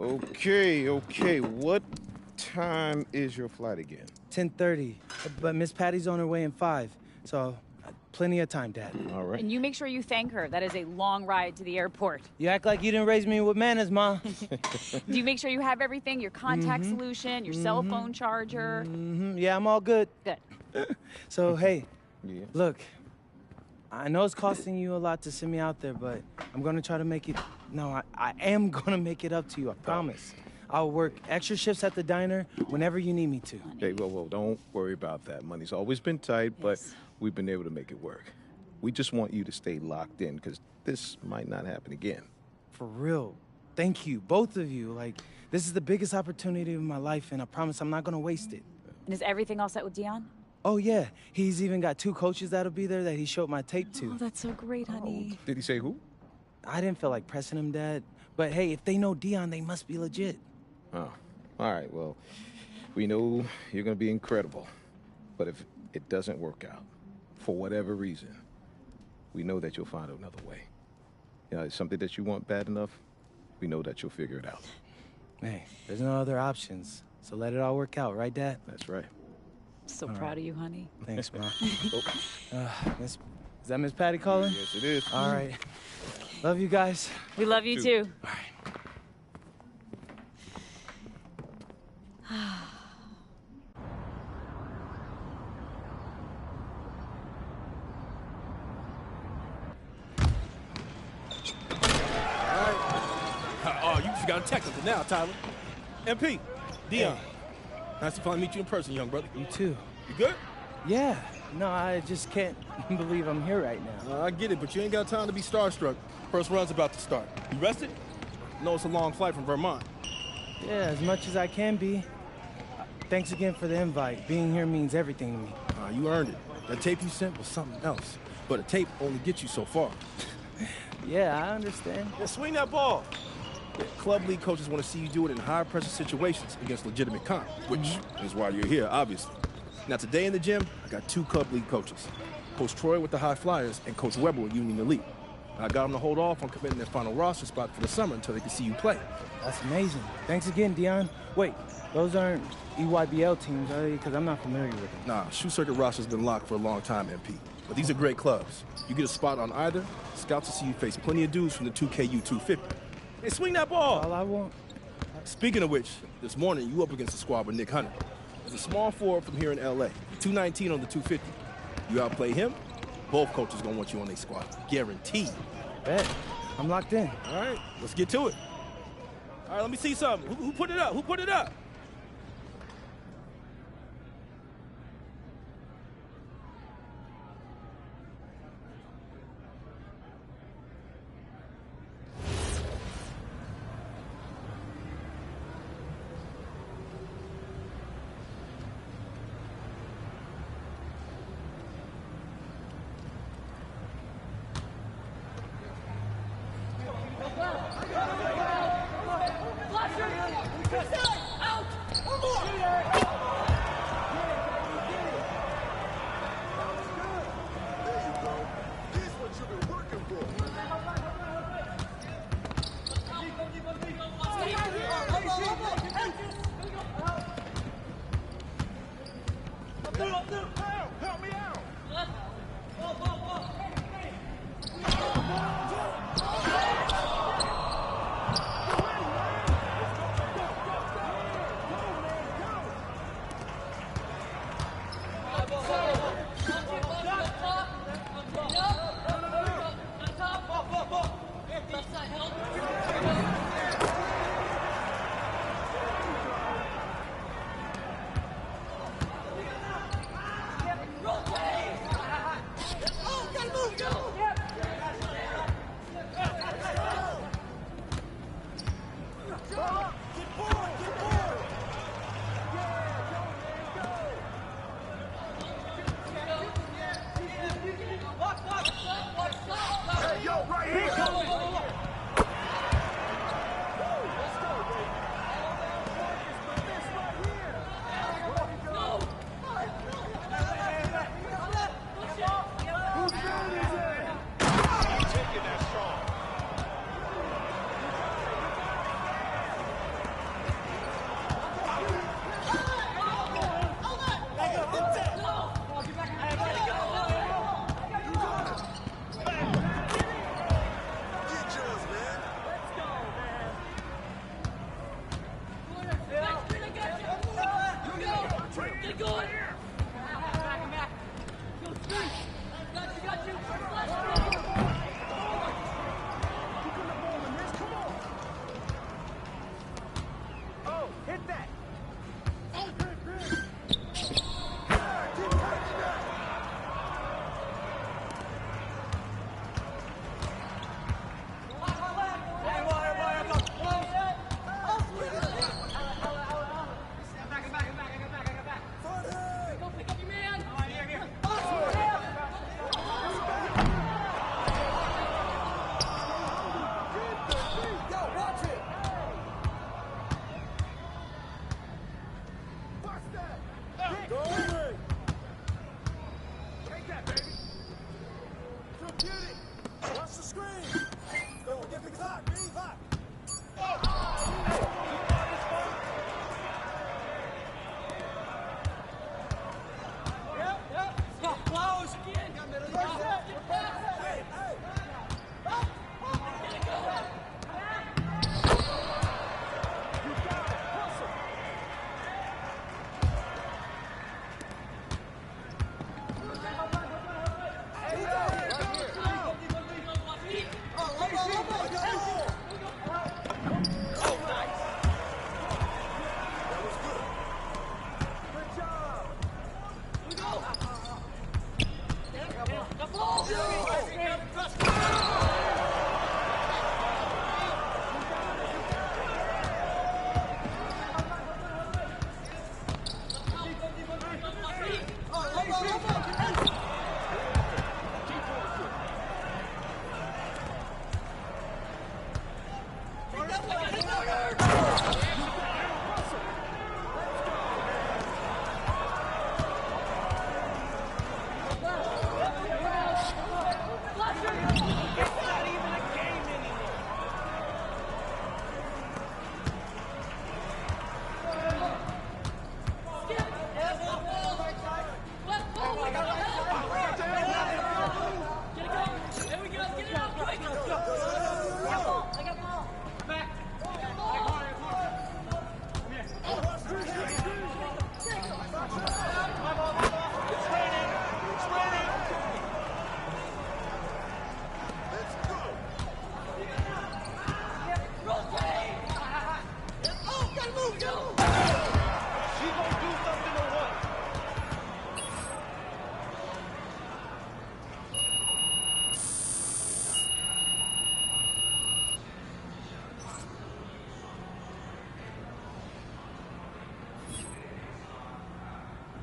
Okay. What time is your flight again? 10:30. But Miss Patty's on her way in 5, so plenty of time, Dad. All right. And you make sure you thank her. That is a long ride to the airport. You act like you didn't raise me with manners, Ma. Do you make sure you have everything? Your contact solution, your cell phone charger? Yeah, I'm all good. Good. So, hey, Yeah. look, I know it's costing you a lot to send me out there, but I'm going to try to make it... No, I am going to make it up to you, I promise. I'll work extra shifts at the diner whenever you need me to. Hey, whoa, don't worry about that. Money's always been tight, but we've been able to make it work. We just want you to stay locked in, because this might not happen again. For real. Thank you, both of you. Like, this is the biggest opportunity of my life, and I promise I'm not going to waste it. And is everything all set with Dion? Oh, yeah. He's even got 2 coaches that'll be there that he showed my tape to. Oh, that's so great, honey. Did he say who? I didn't feel like pressing him, Dad. But hey, if they know Dion, they must be legit. Oh, all right. Well, we know you're going to be incredible. But if it doesn't work out, for whatever reason, we know that you'll find another way. You know, it's something that you want bad enough, we know that you'll figure it out. Hey, there's no other options. So let it all work out, right, Dad? That's right. So proud of you, honey. Thanks, Ma. Is that Miss Patty calling? Yes, it is. All right. Love you guys. We love you too. All right. Oh, you just got a technical now, Tyler. MP, Dion. Nice to finally meet you in person, young brother. You too. You good? Yeah. No, I just can't believe I'm here right now. I get it, but you ain't got time to be starstruck. First run's about to start. You rested? No, it's a long flight from Vermont. Yeah, as much as I can be. Thanks again for the invite. Being here means everything to me. You earned it. That tape you sent was something else. But a tape only gets you so far. Yeah, I understand. Yeah, swing that ball. Club league coaches want to see you do it in high-pressure situations against legitimate comp, which is why you're here, obviously. Now, today in the gym, I got 2 club league coaches. Coach Troy with the High Flyers and Coach Weber with Union Elite. I got them to hold off on committing their final roster spot for the summer until they can see you play. That's amazing. Thanks again, Dion. Wait, those aren't EYBL teams, are they? Because I'm not familiar with them. Nah, shoe circuit roster's been locked for a long time, MP. But these are great clubs. You get a spot on either, scouts will see you face plenty of dudes from the 2KU 250. Hey, swing that ball! All I want... Speaking of which, this morning you up against a squad with Nick Hunter. He's a small forward from here in LA, 219 on the 250. You outplay him, both coaches gonna want you on their squad. Guaranteed. Bet. I'm locked in. All right, let's get to it. All right, let me see something. Who put it up? Who put it up? Out!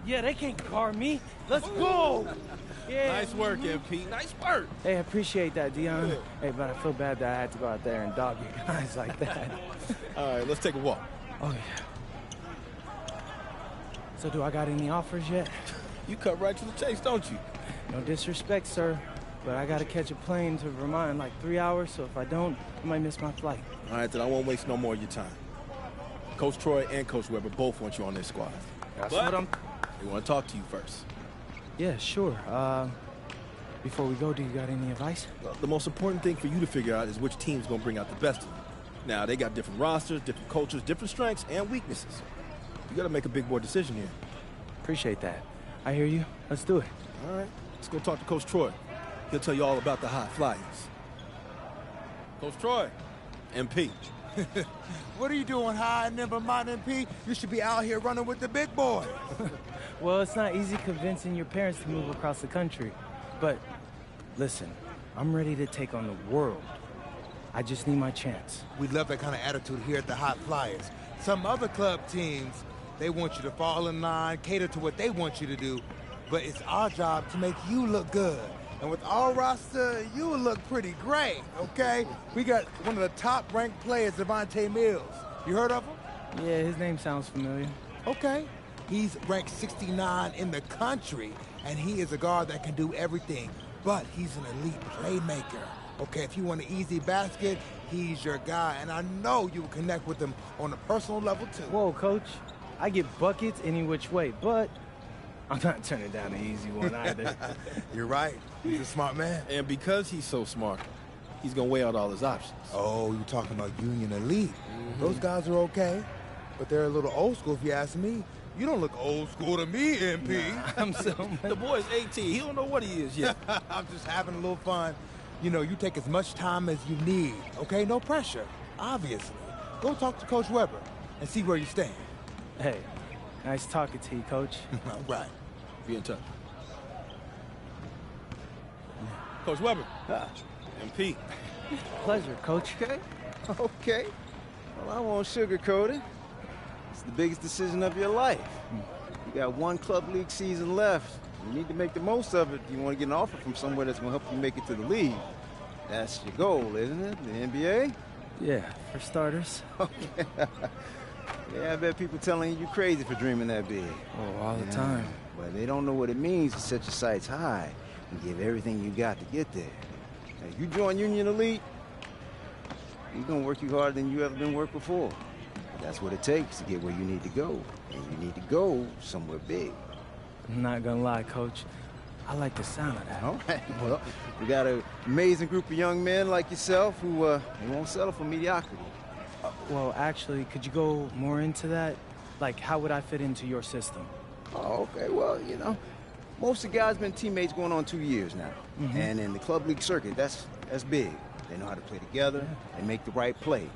Yeah, they can't guard me. Let's go. Yeah. Nice work, MP. Nice work. Hey, I appreciate that, Dion. Hey, but I feel bad that I had to go out there and dog you guys like that. All right, let's take a walk. Oh, yeah. So do I got any offers yet? You cut right to the chase, don't you? No disrespect, sir, but I gotta catch a plane to Vermont in like 3 hours, so if I don't, I might miss my flight. All right, then I won't waste no more of your time. Coach Troy and Coach Weber both want you on their squad. That's But what I'm... they want to talk to you first. Yeah, sure. Before we go, do you got any advice? Well, the most important thing for you to figure out is which team's going to bring out the best of you. Now, they got different rosters, different cultures, different strengths, and weaknesses. You got to make a big boy decision here. Appreciate that. I hear you. Let's do it. All right, let's go talk to Coach Troy. He'll tell you all about the High Flyers. Coach Troy, MP. What are you doing, High and Vermont MP? You should be out here running with the big boy. Well, it's not easy convincing your parents to move across the country. But listen, I'm ready to take on the world. I just need my chance. We love that kind of attitude here at the Hot Flyers. Some other club teams, they want you to fall in line, cater to what they want you to do. But it's our job to make you look good. And with our roster, you will look pretty great, okay? We got one of the top-ranked players, Devontae Mills. You heard of him? Yeah, his name sounds familiar. Okay. He's ranked 69 in the country, and he is a guard that can do everything. But he's an elite playmaker. Okay, if you want an easy basket, he's your guy. And I know you will connect with him on a personal level, too. Whoa, Coach. I get buckets any which way, but I'm not turning down an easy one either. You're right. He's a smart man. And because he's so smart, he's going to weigh out all his options. Oh, you're talking about Union Elite. Those guys are okay, but they're a little old school if you ask me. You don't look old school to me, MP. I'm so The boy's 18. He don't know what he is yet. I'm just having a little fun. You know, you take as much time as you need, okay? No pressure, obviously. Go talk to Coach Weber and see where you stand. Hey, nice talking to you, Coach. All right. Be in touch. Coach Weber. MP. Pleasure, Coach. Okay, okay. Well, I won't sugarcoat it. It's the biggest decision of your life. You got one club league season left. You need to make the most of it if you want to get an offer from somewhere that's going to help you make it to the league. That's your goal, isn't it? The NBA? Yeah, for starters. Okay. Yeah, I bet people telling you crazy for dreaming that big. Oh, all the time. But they don't know what it means to set your sights high and give everything you got to get there. Now, you join Union Elite, you're going to work you harder than you ever been worked before. That's what it takes to get where you need to go. And you need to go somewhere big. I'm not gonna lie, Coach. I like the sound of that. All right, well, we got an amazing group of young men like yourself who they won't settle for mediocrity. Well, actually, could you go more into that? Like, how would I fit into your system? Oh, okay, well, you know, most of the guys been teammates going on 2 years now. And in the club league circuit, that's big. They know how to play together and make the right play.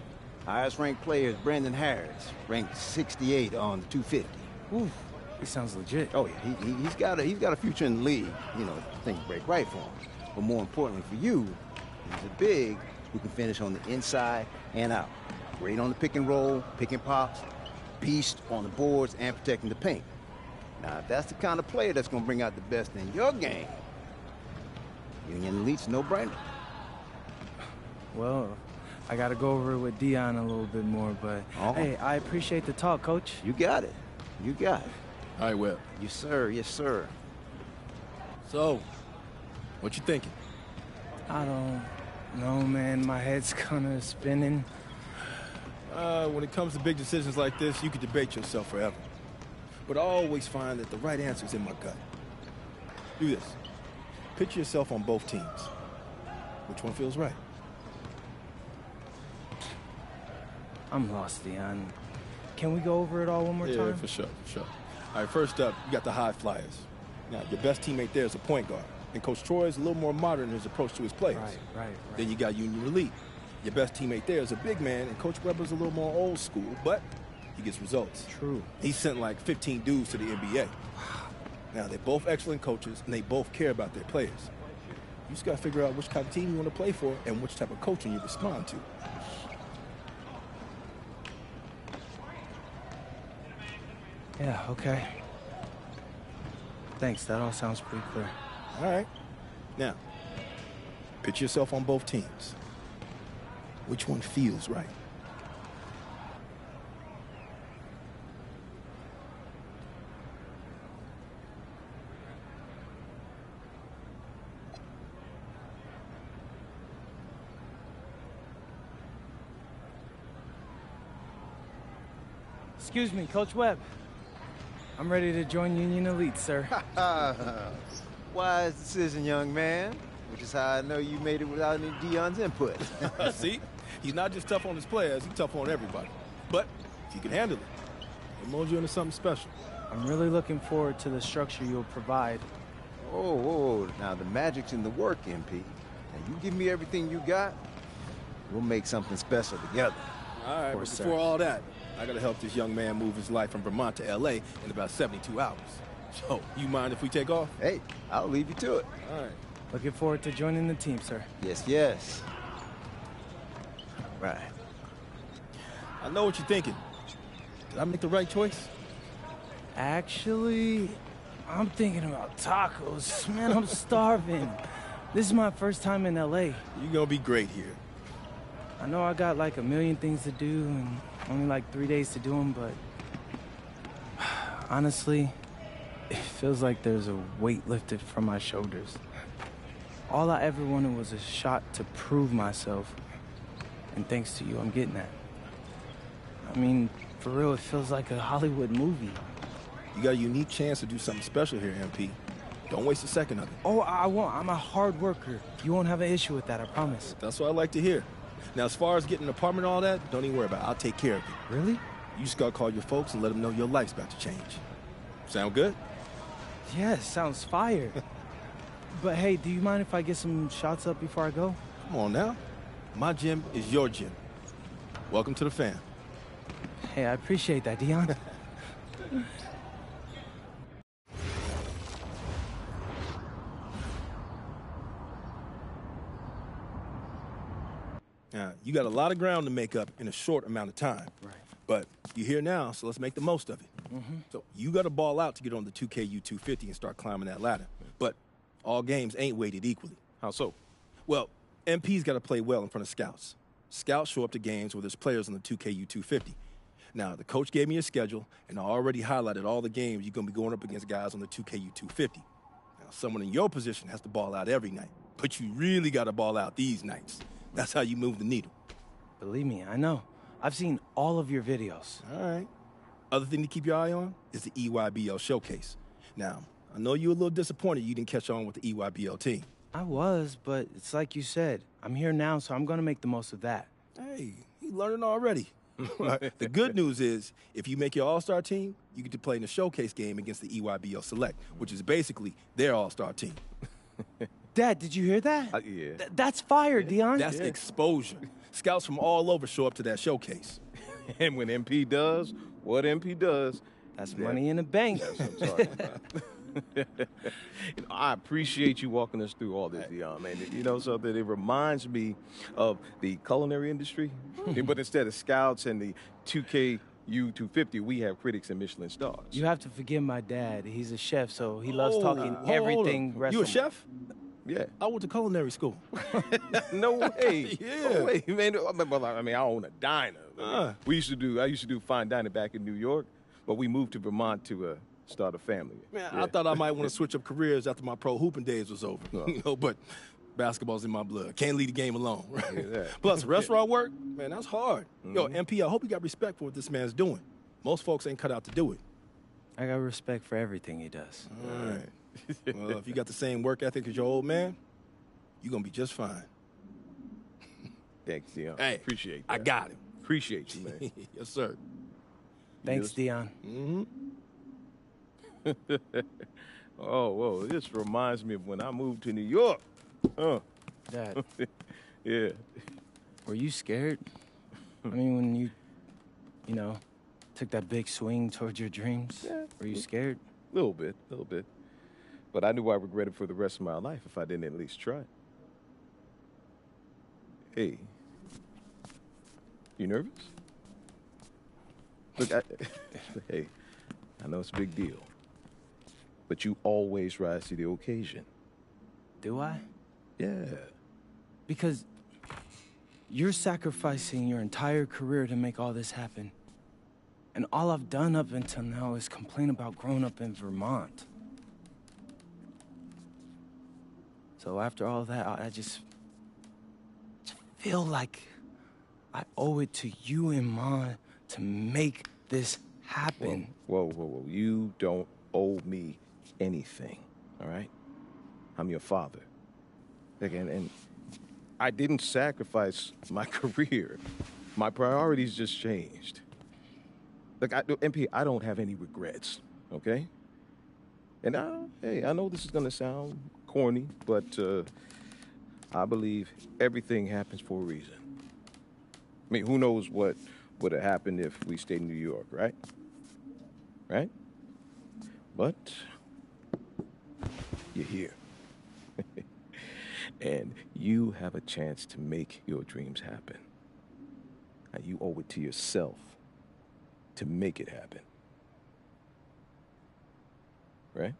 Highest ranked player is Brandon Harris, ranked 68 on the 250. Ooh, he sounds legit. Oh yeah, he's got a future in the league. You know, things break right for him. But more importantly for you, he's a big who can finish on the inside and out. Great on the pick and roll, pick and pops, beast on the boards and protecting the paint. Now, if that's the kind of player that's going to bring out the best in your game, Union Elite's no-brainer. Well, I gotta go over it with Dion a little bit more, but hey, I appreciate the talk, Coach. You got it. You got it. All right, Webb. Yes, sir. Yes, sir. So, what you thinking? I don't know, man. My head's kinda spinning. When it comes to big decisions like this, you could debate yourself forever. But I always find that the right answer is in my gut. Do this. Picture yourself on both teams. Which one feels right? I'm lost, Dion. Can we go over it all one more time? Yeah, for sure, for sure. All right, first up, you got the High Flyers. Now, your best teammate there is a point guard. And Coach Troy is a little more modern in his approach to his players. Right. Then you got Union Elite. Your best teammate there is a big man, and Coach Weber's a little more old school, but he gets results. True. He sent like 15 dudes to the NBA. Now, they're both excellent coaches, and they both care about their players. You just got to figure out which kind of team you want to play for and which type of coaching you respond to. Yeah, okay. Thanks, that all sounds pretty clear. All right. Now, picture yourself on both teams. Which one feels right? Excuse me, Coach Webb. I'm ready to join Union Elite, sir. Wise decision, young man. Which is how I know you made it without any Deion's input. See? He's not just tough on his players, he's tough on everybody. But if you can handle it, he'll mold you into something special. I'm really looking forward to the structure you'll provide. Oh, now the magic's in the work, MP. Now you give me everything you got, we'll make something special together. All right, but course, before sir. all that, I gotta help this young man move his life from Vermont to LA in about 72 hours. So, you mind if we take off? Hey, I'll leave you to it. All right. Looking forward to joining the team, sir. Yes, yes. Right. I know what you're thinking. Did I make the right choice? Actually, I'm thinking about tacos. Man, I'm starving. This is my first time in LA. You're gonna be great here. I know I got like a million things to do and only like 3 days to do them, but honestly, it feels like there's a weight lifted from my shoulders. All I ever wanted was a shot to prove myself, and thanks to you, I'm getting that. I mean, for real, it feels like a Hollywood movie. You got a unique chance to do something special here, MP. Don't waste a second of it. Oh, I won't. I'm a hard worker. You won't have an issue with that, I promise. That's what I like to hear. Now, as far as getting an apartment and all that, don't even worry about it. I'll take care of it. Really? You just gotta call your folks and let them know your life's about to change. Sound good? Yes, sounds fire. But hey, do you mind if I get some shots up before I go? Come on now. My gym is your gym. Welcome to the fam. Hey, I appreciate that, Deion. Now, you got a lot of ground to make up in a short amount of time. Right. But you're here now, so let's make the most of it. So you got to ball out to get on the 2KU 250 and start climbing that ladder. But all games ain't weighted equally. How so? Well, MP's got to play well in front of scouts. Scouts show up to games where there's players on the 2KU 250. Now, the coach gave me a schedule, and I already highlighted all the games you're going to be going up against guys on the 2KU 250. Now, someone in your position has to ball out every night, but you really got to ball out these nights. That's how you move the needle. Believe me, I know. I've seen all of your videos. All right. Other thing to keep your eye on is the EYBL showcase. Now, I know you're a little disappointed you didn't catch on with the EYBL team. I was, but it's like you said. I'm here now, so I'm going to make the most of that. Hey, he's learning already. The good news is, if you make your all-star team, you get to play in the showcase game against the EYBL Select, which is basically their all-star team. Dad, did you hear that? Yeah. That's fire, Deion. That's exposure. Scouts from all over show up to that showcase. And when MP does what MP does, That's money in the bank. that's what I'm talking about. I appreciate you walking us through all this, Deion, man. You know something? It reminds me of the culinary industry, but instead of scouts and the 2KU 250, we have critics and Michelin stars. You have to forgive my dad. He's a chef, so he loves talking Hold everything on. You a restaurant. chef? Yeah. I went to culinary school. No way. Yeah. No way, man. I mean, I own a diner. I used to do fine dining back in New York, but we moved to Vermont to start a family. Man, Yeah. I thought I might want to switch up careers after my pro hooping days was over. You know, but basketball's in my blood. Can't leave the game alone. Right? Yeah, that. Plus, restaurant work, man, that's hard. Yo, MP, I hope you got respect for what this man's doing. Most folks ain't cut out to do it. I got respect for everything he does. All right. Well, if you got the same work ethic as your old man, you're going to be just fine. Thanks, Deion. Hey, Appreciate that. I got him. Appreciate you, man. Yes, sir. Thanks, Deion. Oh, whoa. This reminds me of when I moved to New York. Dad, Yeah. were you scared? I mean, when you took that big swing towards your dreams, Yeah. were you scared? A little bit. But I knew I regretted for the rest of my life if I didn't at least try. Hey. You nervous? Look, hey, I know it's a big deal. but you always rise to the occasion. Do I? Yeah. Because you're sacrificing your entire career to make all this happen. And all I've done up until now is complain about growing up in Vermont. So after all that, I just feel like I owe it to you and Ma to make this happen. Whoa. You don't owe me anything, all right? I'm your father. And I didn't sacrifice my career. My priorities just changed. Look, MP, I don't have any regrets, okay? And hey, I know this is gonna sound corny, but I believe everything happens for a reason. I mean, who knows what would have happened if we stayed in New York, right? Right? But you're here. And you have a chance to make your dreams happen. And you owe it to yourself to make it happen. Right?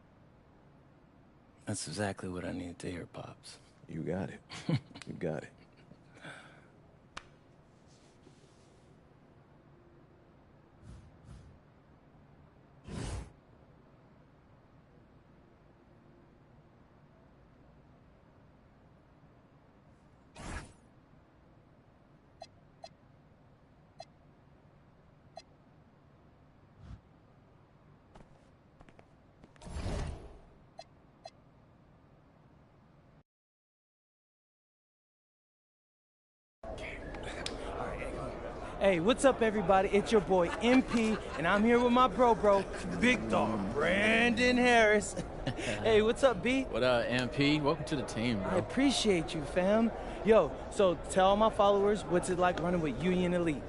That's exactly what I needed to hear, Pops. You got it. You got it. Hey, what's up, everybody? It's your boy, MP, and I'm here with my bro, Big Dog Brandon Harris. Hey, what's up, B? What up, MP? Welcome to the team, I bro. appreciate you, fam. Yo, so tell my followers, what's it like running with Union Elite?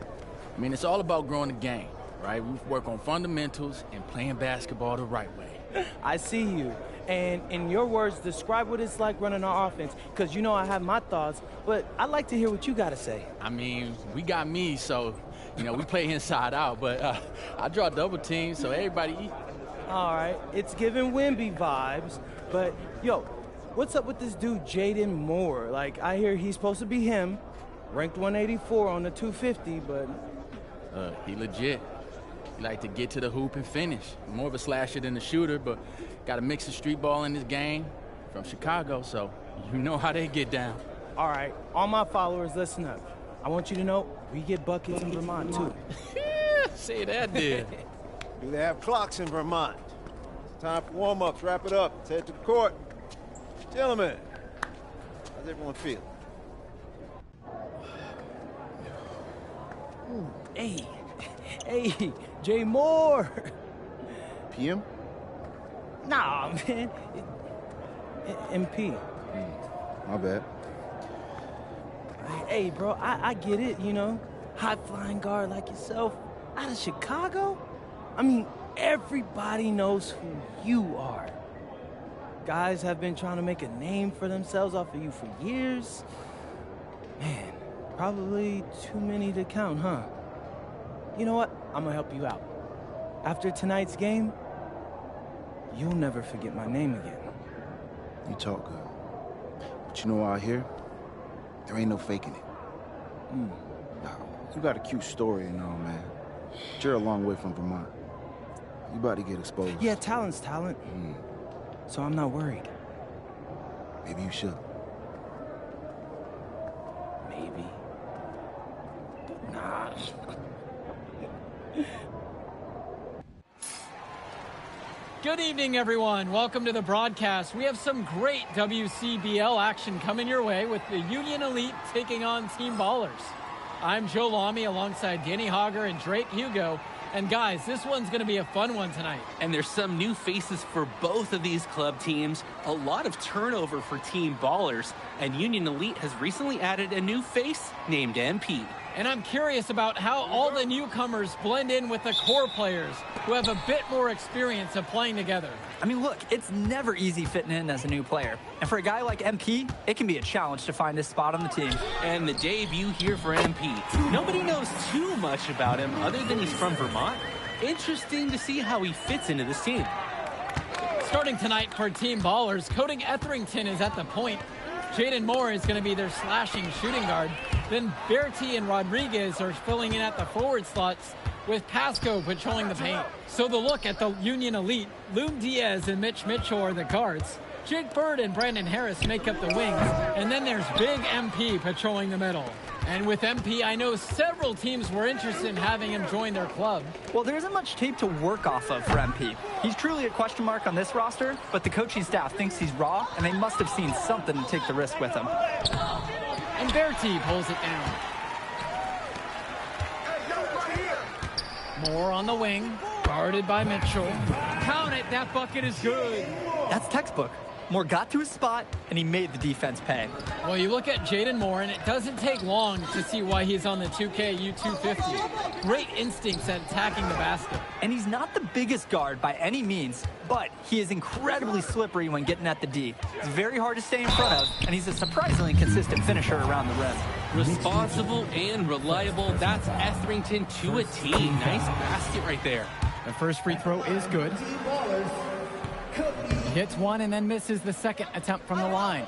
I mean, it's all about growing the game, right? We work on fundamentals and playing basketball the right way. I see you. And in your words, describe what it's like running our offense, because you know I have my thoughts, but I'd like to hear what you got to say. I mean, we got me, so, you know, we play inside out, but I draw double teams, so everybody eat. All right, it's giving Wimby vibes, but yo, what's up with this dude, Jaden Moore? Like, I hear he's supposed to be him, ranked 184 on the 250, but... He legit. He like to get to the hoop and finish. More of a slasher than a shooter, but got a mix of street ball in this game. From Chicago, so you know how they get down. All right, all my followers, listen up. I want you to know we get buckets in Vermont, too. Say that, dude. Do they have clocks in Vermont? Time for warm-ups. Wrap it up. Let's head to the court. Gentlemen, how's everyone feel? Hey, Jay Moore. PM? Nah, man. MP. My bad. Hey, bro, I get it, you know. High-flying guard like yourself out of Chicago? I mean, everybody knows who you are. Guys have been trying to make a name for themselves off of you for years. Man, probably too many to count, huh? You know what? I'm gonna help you out. After tonight's game, you'll never forget my name again. You talk good. But you know out here, there ain't no faking it. Nah, you got a cute story and all, man. But you're a long way from Vermont. You about to get exposed. Yeah, talent's talent. So I'm not worried. Maybe you should. Maybe. Nah. Good evening, everyone. Welcome to the broadcast. We have some great WCBL action coming your way with the Union Elite taking on Team Ballers. I'm Joe Lamy alongside Danny Hogger and Drake Hugo. And guys, this one's going to be a fun one tonight. And there's some new faces for both of these club teams. A lot of turnover for Team Ballers. And Union Elite has recently added a new face named MP. And I'm curious about how all the newcomers blend in with the core players who have a bit more experience of playing together. I mean, look, it's never easy fitting in as a new player. And for a guy like MP, it can be a challenge to find his spot on the team. And the debut here for MP. Nobody knows too much about him other than he's from Vermont. Interesting to see how he fits into this team. Starting tonight for Team Ballers, Cody Etherington is at the point. Jaden Moore is going to be their slashing shooting guard. Then Bertie and Rodriguez are filling in at the forward slots with Pasco patrolling the paint. So the look at the Union Elite, Loom Diaz and Mitch Mitchell are the guards. Jake Bird and Brandon Harris make up the wings. And then there's Big MP patrolling the middle. And with MP, I know several teams were interested in having him join their club. Well, there isn't much tape to work off of for MP. He's truly a question mark on this roster, but the coaching staff thinks he's raw, and they must have seen something to take the risk with him. And Bertie pulls it down. Moore on the wing, guarded by Mitchell. Count it, that bucket is good. That's textbook. Moore got to his spot, and he made the defense pay. Well, you look at Jaden Moore, and it doesn't take long to see why he's on the 2K U250. Great instincts at attacking the basket. And he's not the biggest guard by any means, but he is incredibly slippery when getting at the D. He's very hard to stay in front of, and he's a surprisingly consistent finisher around the rim. Responsible and reliable. That's Etherington to a T. Nice basket right there. The first free throw is good. He hits one and then misses the second attempt from the line.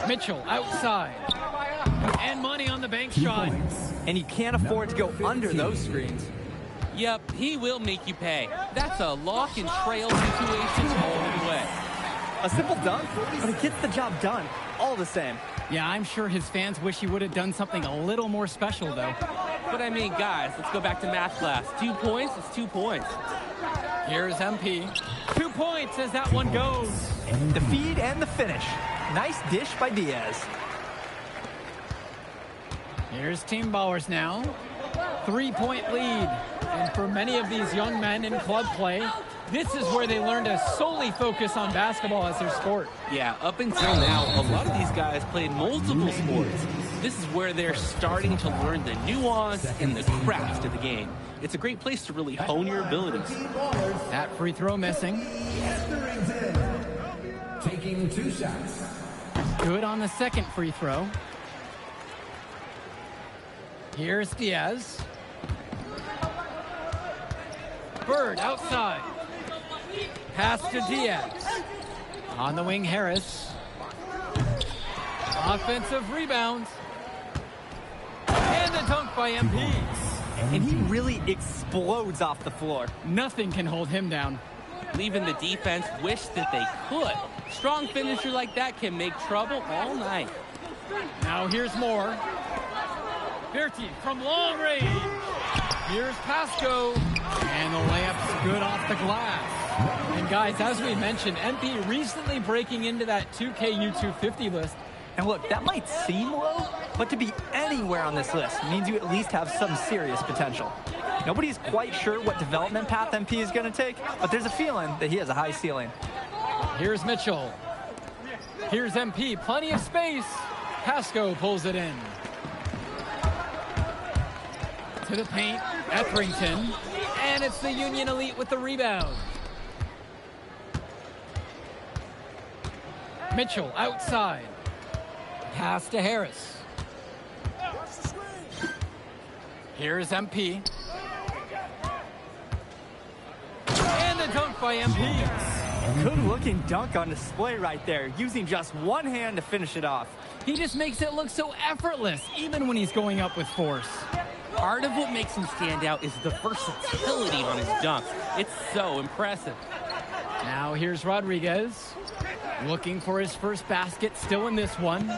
Mitchell outside. And money on the bank shot. And you can't afford to go under those screens. Yep, he will make you pay. That's a lock and trail situation all the way. A simple dunk, but it gets the job done, all the same. Yeah, I'm sure his fans wish he would have done something a little more special, though. But I mean, guys, let's go back to math class. 2 points, it's 2 points. Here's MP. 2 points as that one goes. The feed and the finish. Nice dish by Diaz. Here's Team Ballers now. 3-point lead. And for many of these young men in club play, this is where they learn to solely focus on basketball as their sport. Yeah, up until now, a lot of these guys played multiple sports. This is where they're starting to learn the nuance and the craft of the game. It's a great place to really hone your abilities. That free throw missing. Taking 2 shots. Good on the second free throw. Here's Diaz. Bird outside. Pass to Diaz. On the wing, Harris. Offensive rebounds. And a dunk by MP. And he really explodes off the floor. Nothing can hold him down. Leaving the defense wish that they could. Strong finisher like that can make trouble all night. Now here's Moore. Bertie from long range. Here's Pasco. And the layup's good off the glass. And guys, as we mentioned, MP recently breaking into that 2K U250 list. And look, that might seem low, but to be anywhere on this list means you at least have some serious potential. Nobody's quite sure what development path MP is going to take, but there's a feeling that he has a high ceiling. Here's Mitchell. Here's MP, plenty of space. Pasco pulls it in. To the paint, Etherington. And it's the Union Elite with the rebound. Mitchell outside. Pass to Harris. Here's MP. And a dunk by MP. Good looking dunk on display right there, using just one hand to finish it off. He just makes it look so effortless, even when he's going up with force. Part of what makes him stand out is the versatility on his dunks. It's so impressive. Now here's Rodriguez. Looking for his first basket, still in this one.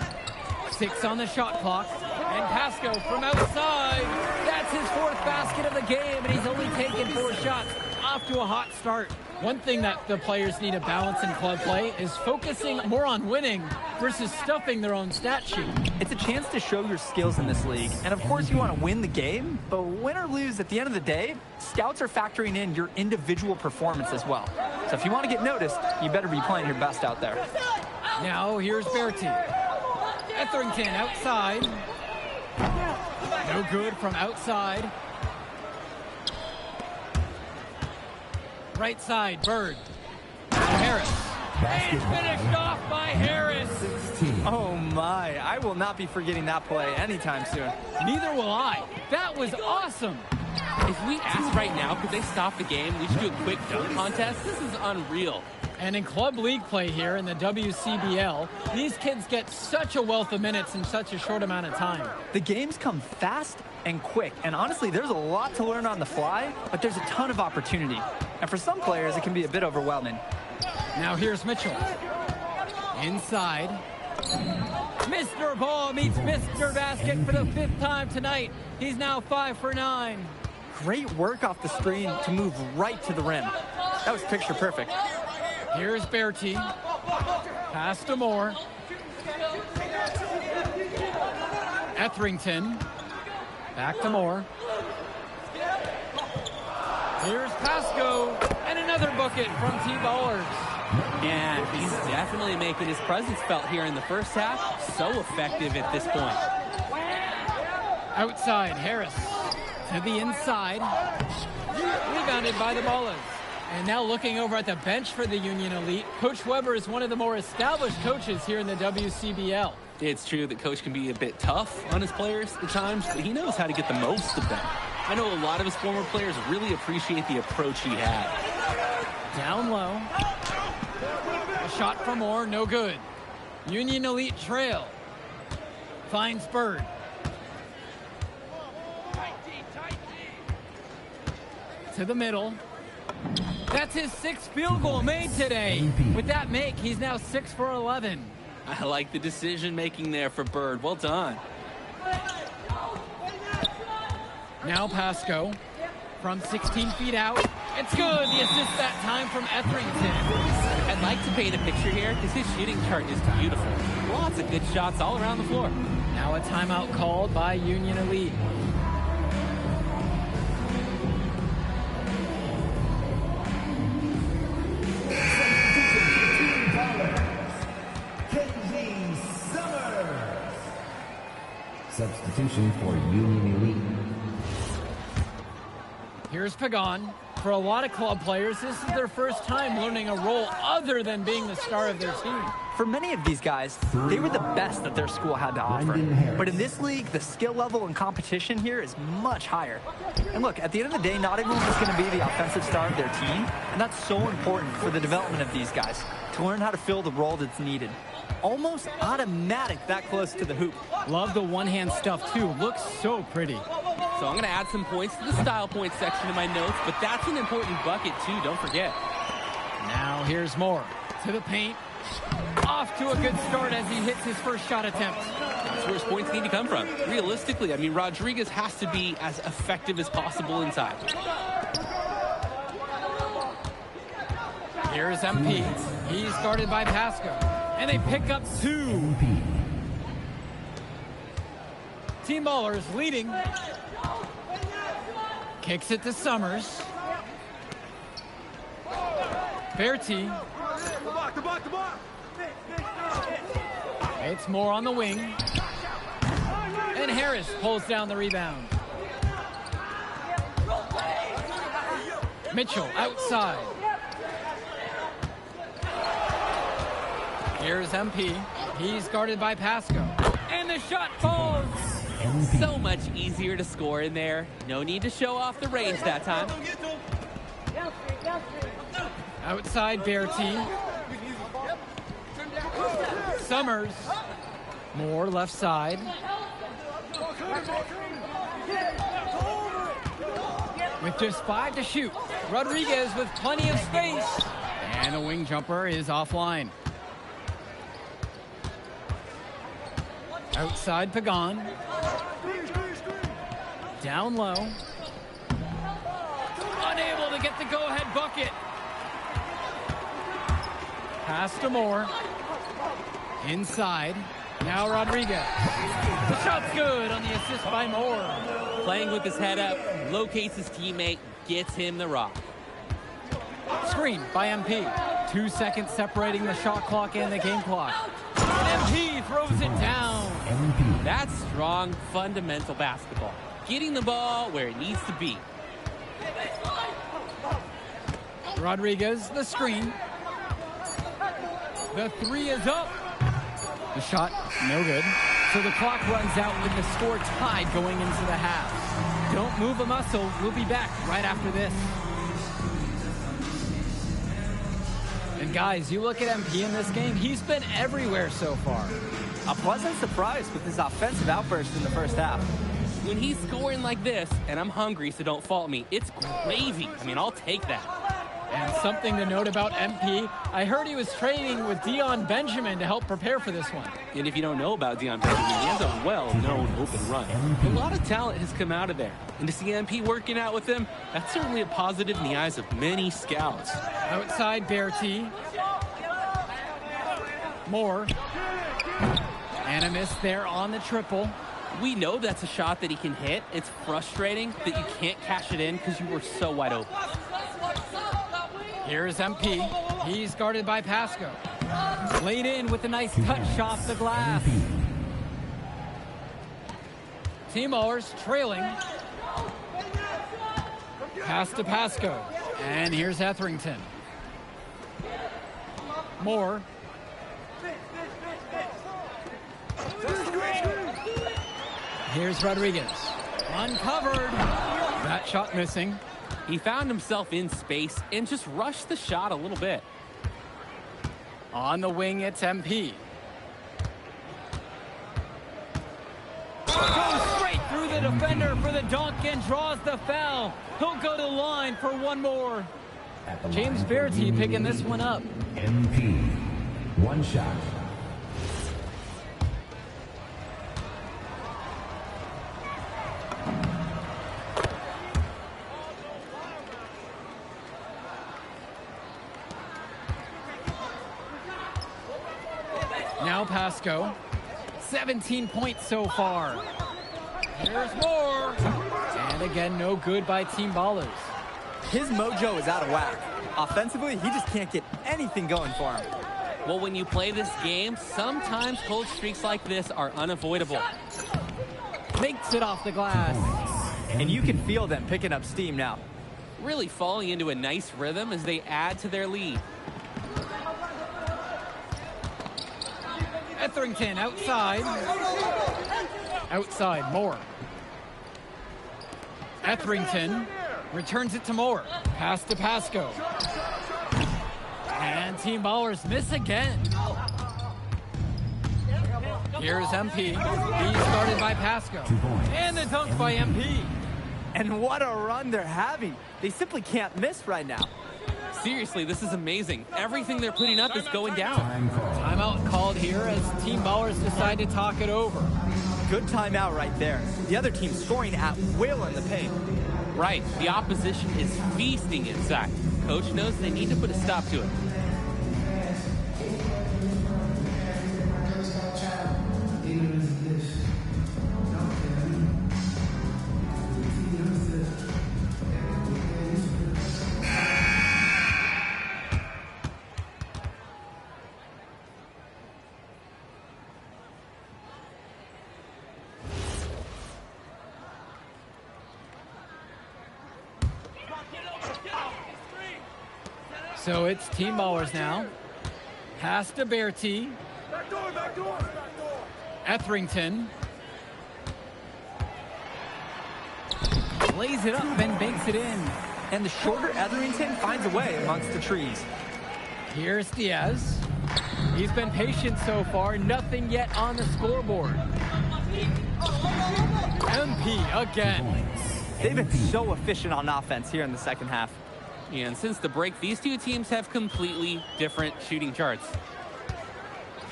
6 on the shot clock. And Pasco from outside. That's his 4th basket of the game, and he's only taken 4 shots. Off to a hot start. One thing that the players need to balance in club play is focusing more on winning versus stuffing their own stat sheet. It's a chance to show your skills in this league. And of course you want to win the game, but win or lose at the end of the day, scouts are factoring in your individual performance as well. So if you want to get noticed, you better be playing your best out there. Now here's Bertie. Etherington outside. No good from outside. Right side, Bird. Harris. And finished off by Harris. Oh my, I will not be forgetting that play anytime soon. Neither will I. That was awesome. If we asked right now, could they stop the game? We should do a quick dunk contest. This is unreal. And in club league play here in the WCBL, these kids get such a wealth of minutes in such a short amount of time. The games come fast and quick, and honestly, there's a lot to learn on the fly, but there's a ton of opportunity. And for some players, it can be a bit overwhelming. Now here's Mitchell. Inside. Mr. Ball meets Mr. Basket for the 5th time tonight. He's now 5 for 9. Great work off the screen to move right to the rim. That was picture perfect. Here's Bertie. Pass to Moore. Etherington. Back to Moore. Here's Pasco. And another bucket from T-Ballers. And he's definitely making his presence felt here in the first half. So effective at this point. Outside, Harris. To the inside. Rebounded by the Ballers. And now looking over at the bench for the Union Elite, Coach Weber is one of the more established coaches here in the WCBL. It's true that Coach can be a bit tough on his players at times, but he knows how to get the most of them. I know a lot of his former players really appreciate the approach he had. Down low. A shot from Moore, no good. Union Elite trail. Finds Bird. To the middle. That's his 6th field goal made today. With that make, he's now 6 for 11. I like the decision making there for Bird. Well done. Now Pasco from 16 feet out. It's good. The assist that time from Etherington. I'd like to paint a picture here because his shooting chart is beautiful. Lots of good shots all around the floor. Now a timeout called by Union Elite. Substitution for Union Elite. Here's Pagan. For a lot of club players, this is their first time learning a role other than being the star of their team. For many of these guys, they were the best that their school had to offer. But in this league, the skill level and competition here is much higher. And look, at the end of the day, not everyone is going to be the offensive star of their team, and that's so important for the development of these guys, to learn how to fill the role that's needed. Almost automatic that close to the hoop. Love the one-hand stuff, too. Looks so pretty. So I'm going to add some points to the style points section of my notes, but that's an important bucket, too. Don't forget. Now here's Moore. To the paint. Off to a good start as he hits his first shot attempt. That's where his points need to come from. Realistically, I mean, Rodriguez has to be as effective as possible inside. Here's MP. He's guarded by Pasco. And they pick up 2. Team Ballers leading. Kicks it to Summers. Bertie. It's Moore on the wing. And Harris pulls down the rebound. Mitchell outside. Here's MP. He's guarded by Pasco. And the shot falls. So much easier to score in there. No need to show off the range that time. Outside Bertie. Summers. Moore left side. With just 5 to shoot. Rodriguez with plenty of space. And a wing jumper is offline. Outside Pagan. Down low. Unable to get the go-ahead bucket. Pass to Moore. Inside. Now Rodriguez. The shot's good on the assist by Moore. Playing with his head up, locates his teammate, gets him the rock. Screen by MP. 2 seconds separating the shot clock and the game clock. And MP throws it down. That's strong, fundamental basketball. Getting the ball where it needs to be. Rodriguez, the screen. The 3 is up. The shot, no good. So the clock runs out with the score tied going into the half. Don't move a muscle. We'll be back right after this. And guys, you look at MP in this game, he's been everywhere so far. A pleasant surprise with his offensive outburst in the first half. When he's scoring like this, and I'm hungry, so don't fault me, it's gravy. I mean, I'll take that. And something to note about MP, I heard he was training with Dion Benjamin to help prepare for this one. And if you don't know about Dion Benjamin, he has a well-known open run. A lot of talent has come out of there. And to see MP working out with him, that's certainly a positive in the eyes of many scouts. Outside Bertie. Moore. And a miss there on the triple. We know that's a shot that he can hit. It's frustrating that you can't cash it in because you were so wide open. Here's MP. He's guarded by Pasco. Laid in with a nice touch off the glass. Team Ballers trailing. Pass to Pasco. And here's Etherington. Moore. Here's Rodriguez. Uncovered. That shot missing. He found himself in space and just rushed the shot a little bit. On the wing, it's MP. Goes straight through the defender for the dunk and draws the foul. He'll go to the line for one more. James Bertie picking this one up. MP. One shot. Now Pasco. 17 points so far. Here's more. And again, no good by Team Ballers. His mojo is out of whack. Offensively, he just can't get anything going for him. Well, when you play this game, sometimes cold streaks like this are unavoidable. Makes it off the glass. And you can feel them picking up steam now. Really falling into a nice rhythm as they add to their lead. Etherington outside. Outside, Moore. Etherington returns it to Moore. Pass to Pasco. And Team Ballers miss again. Here's MP. He's guarded by Pasco. And the dunk by MP. And what a run they're having. They simply can't miss right now. Seriously, this is amazing. Everything they're putting up is going down. Timeout called here as Team Ballers decide to talk it over. Good timeout right there. The other team scoring at will in the paint. Right. The opposition is feasting inside. Coach knows they need to put a stop to it. So it's Team Ballers now. Pass to Bertie. Etherington. Lays it up and banks it in. And the shorter Etherington finds a way amongst the trees. Here's Diaz. He's been patient so far. Nothing yet on the scoreboard. MP again. They've been so efficient on offense here in the second half. And since the break, these two teams have completely different shooting charts.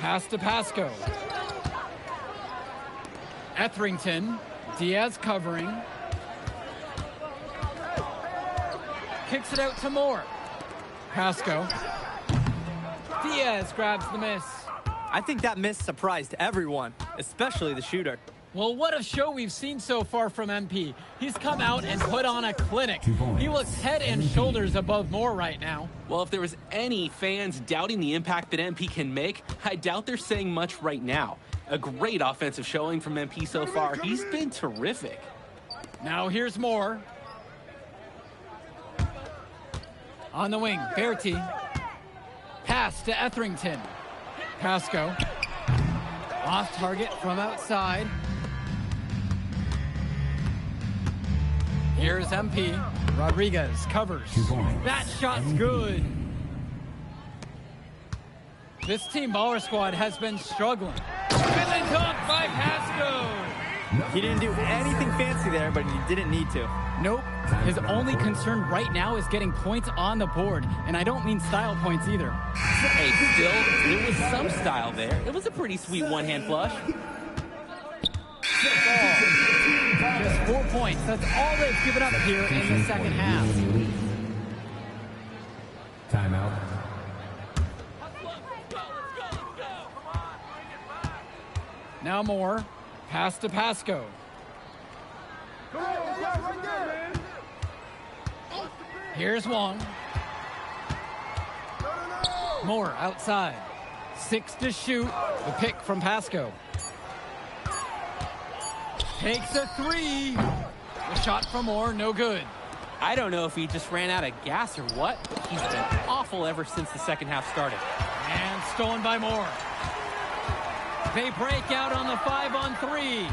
Pass to Pasco. Etherington. Diaz covering. Kicks it out to Moore. Pasco. Diaz grabs the miss. I think that miss surprised everyone, especially the shooter. Well, what a show we've seen so far from MP. He's come out and put on a clinic. He looks head and shoulders above Moore right now. Well, if there was any fans doubting the impact that MP can make, I doubt they're saying much right now. A great offensive showing from MP so far. He's been terrific. Now here's Moore. On the wing, Bertie. Pass to Etherington. Pasco. Off target from outside. Here's MP. Rodriguez covers. That shot's good. This team baller squad has been struggling. And then dunked by Pasco. He didn't do anything fancy there, but he didn't need to. Nope. His only concern right now is getting points on the board. And I don't mean style points either. Hey, still, there was some style there. It was a pretty sweet one-hand flush. Just 4 points. That's all they've given up here in the second half. Timeout. Now Moore. Pass to Pasco. Here's Wong. Moore outside. 6 to shoot. The pick from Pasco. Takes a 3. The shot from Moore, no good. I don't know if he just ran out of gas or what, but he's been awful ever since the second half started. And stolen by Moore. They break out on the 5-on-3.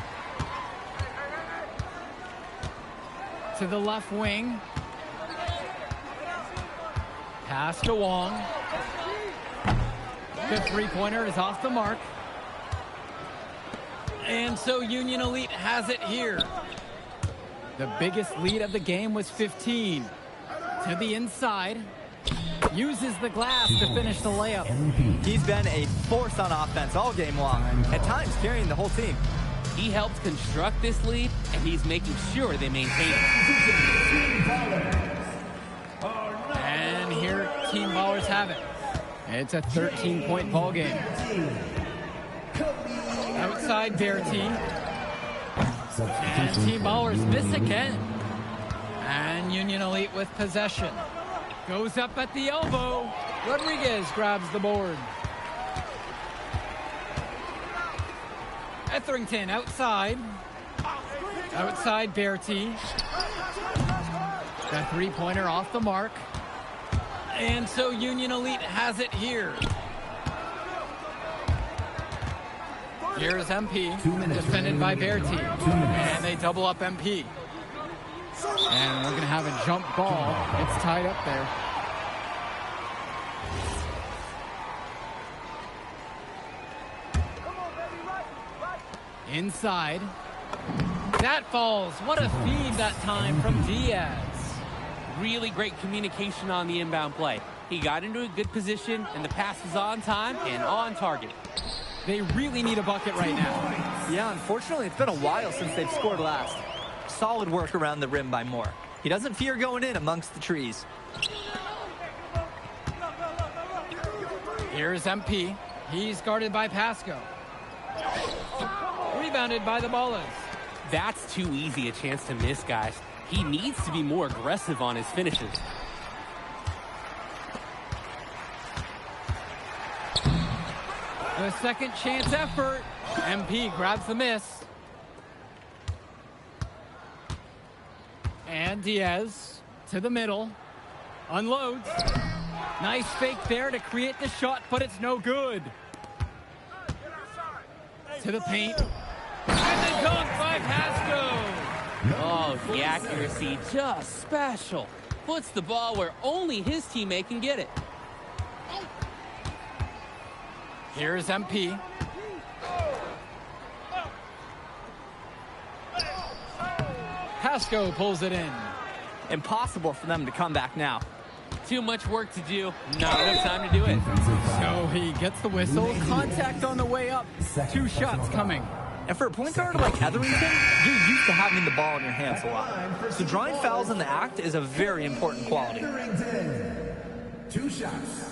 To the left wing. Pass to Wong. The three-pointer is off the mark. And so Union Elite has it here. The biggest lead of the game was 15. To the inside. Uses the glass to finish the layup. He's been a force on offense all game long, at times carrying the whole team. He helped construct this lead, and he's making sure they maintain it. And here Team Ballers have it. It's a 13-point ball game. Outside Berti. And Team Ballers miss again. And Union Elite with possession. Goes up at the elbow. Rodriguez grabs the board. Etherington outside. Outside Berti. The three-pointer off the mark. And so Union Elite has it here. Here's MP, defended by Berti. And they double up MP. And we're going to have a jump ball. It's tied up there. Inside. That falls. What a feed that time from Diaz. Really great communication on the inbound play. He got into a good position, and the pass was on time and on target. They really need a bucket right now. Yeah, unfortunately, it's been a while since they've scored last. Solid work around the rim by Moore. He doesn't fear going in amongst the trees. Here's MP. He's guarded by Pasco. Rebounded by the Ballas. That's too easy a chance to miss, guys. He needs to be more aggressive on his finishes. The second chance effort. MP grabs the miss. And Diaz to the middle. Unloads. Nice fake there to create the shot, but it's no good. To the paint. And the dunk by Pasco. Oh, the accuracy, just special. Puts the ball where only his teammate can get it. Here's MP. Pasco pulls it in. Impossible for them to come back now. Too much work to do. Not enough time to do it. So he gets the whistle. Contact on the way up. 2 shots coming. And for a point guard like Etherington, you're used to having the ball in your hands a lot. So drawing fouls in the act is a very important quality. 2 shots.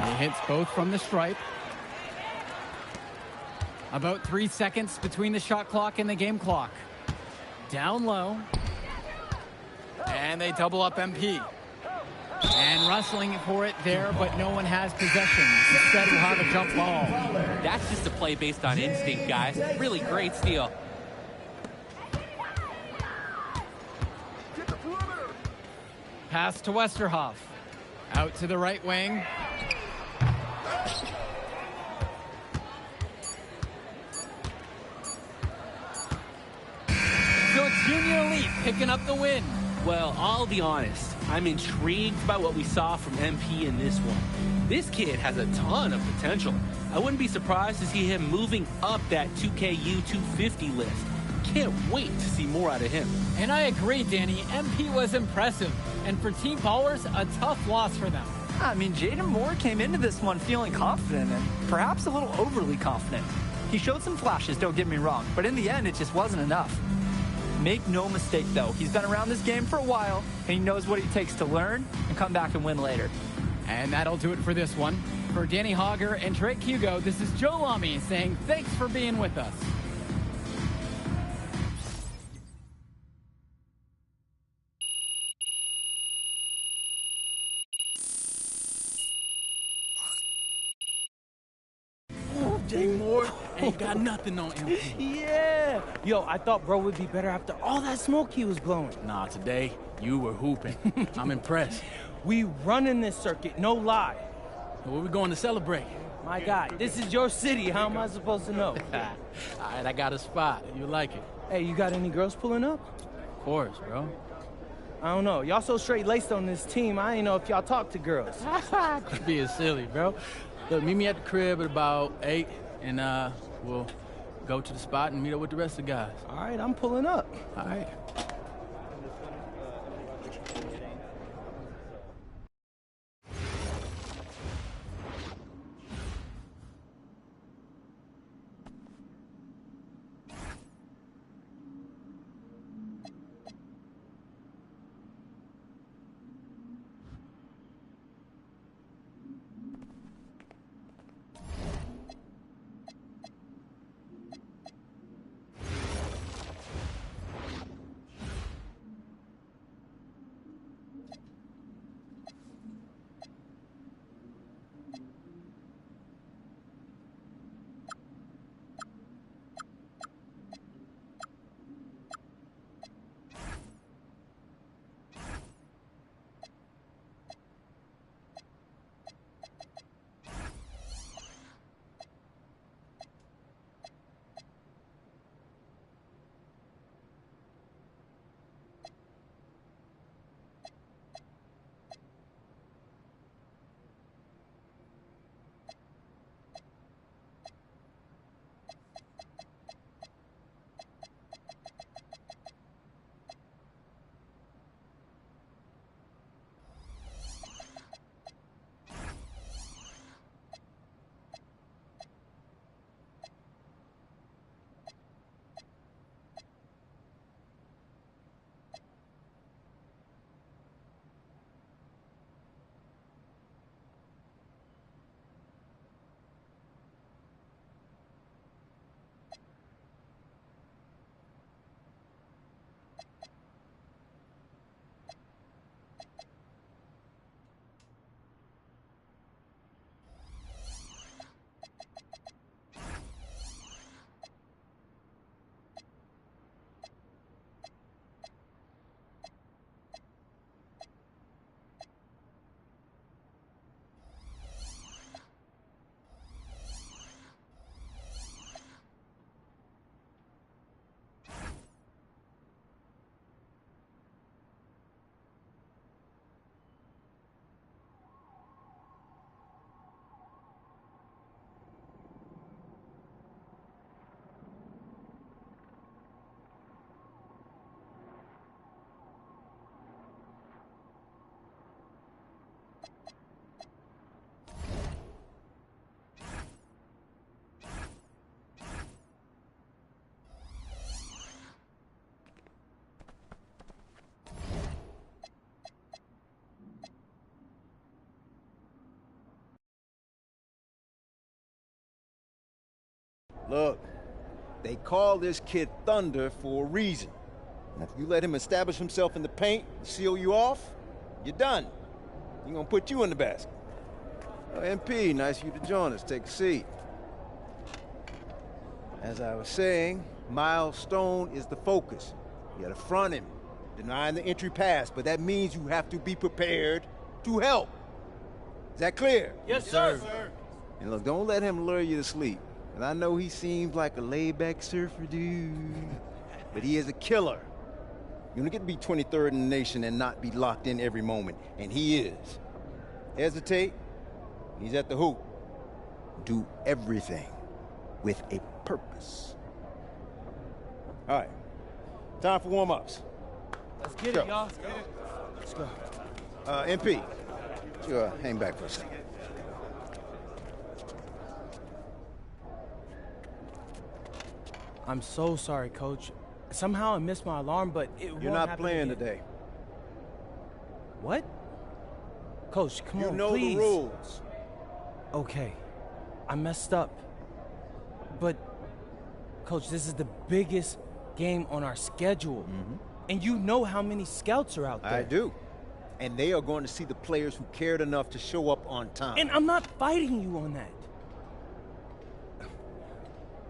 He hits both from the stripe. About 3 seconds between the shot clock and the game clock. Down low. And they double up MP. And wrestling for it there, but no one has possession. Instead, we'll have a jump ball. That's just a play based on instinct, guys. Really great steal. Pass to Westerhoff. Out to the right wing. So it's Union Elite picking up the win. Well, I'll be honest. I'm intrigued by what we saw from MP in this one. This kid has a ton of potential. I wouldn't be surprised to see him moving up that 2KU 250 list. Can't wait to see more out of him. And I agree, Danny. MP was impressive. And for Team Ballers, a tough loss for them. I mean, Jaden Moore came into this one feeling confident and perhaps a little overly confident. He showed some flashes, don't get me wrong, but in the end, it just wasn't enough. Make no mistake, though, he's been around this game for a while, and he knows what it takes to learn and come back and win later. And that'll do it for this one. For Danny Hogger and Drake Hugo, this is Joe Lamy saying thanks for being with us. Jay Moore ain't got nothing on MP. Yeah. Yo, I thought bro would be better after all that smoke he was blowing. Nah, today, you were hooping. I'm impressed. We running this circuit, no lie. Where we going to celebrate? My God, this is your city. How am I supposed to know? All right, I got a spot. You like it? Hey, you got any girls pulling up? Of course, bro. I don't know. Y'all so straight-laced on this team, I ain't know if y'all talk to girls. Quit being silly, bro. Look, meet me at the crib at about 8, and we'll go to the spot and meet up with the rest of the guys. All right, I'm pulling up. All right. Look, they call this kid Thunder for a reason. And if you let him establish himself in the paint and seal you off, you're done. He's gonna put you in the basket. Oh, MP, nice of you to join us. Take a seat. As I was saying, Milestone is the focus. You gotta front him, denying the entry pass, but that means you have to be prepared to help. Is that clear? Yes, sir. And look, don't let him lure you to sleep. And I know he seems like a laid-back surfer dude, but he is a killer. You don't get to be 23rd in the nation and not be locked in every moment, and he is. Hesitate, he's at the hoop. Do everything with a purpose. All right, time for warm-ups. Let's get it, y'all. Let's go. MP, you hang back for a second. I'm so sorry, Coach. Somehow I missed my alarm, but it won't You're not happen playing again. today. What? Coach, come on, You know please. the rules. Okay, I messed up. But, Coach, this is the biggest game on our schedule. And you know how many scouts are out there. I do. And they are going to see the players who cared enough to show up on time. And I'm not fighting you on that.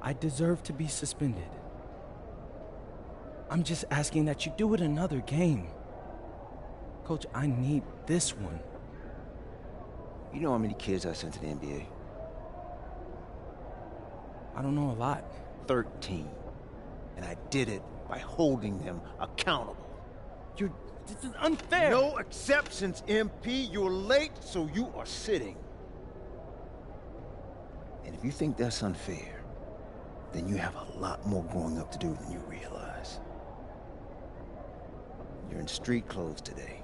I deserve to be suspended. I'm just asking that you do it another game. Coach, I need this one. You know how many kids I sent to the NBA? I don't know a lot. 13. And I did it by holding them accountable. This is unfair. No exceptions, MP. You're late, so you are sitting. And if you think that's unfair, then you have a lot more growing up to do than you realize. You're in street clothes today.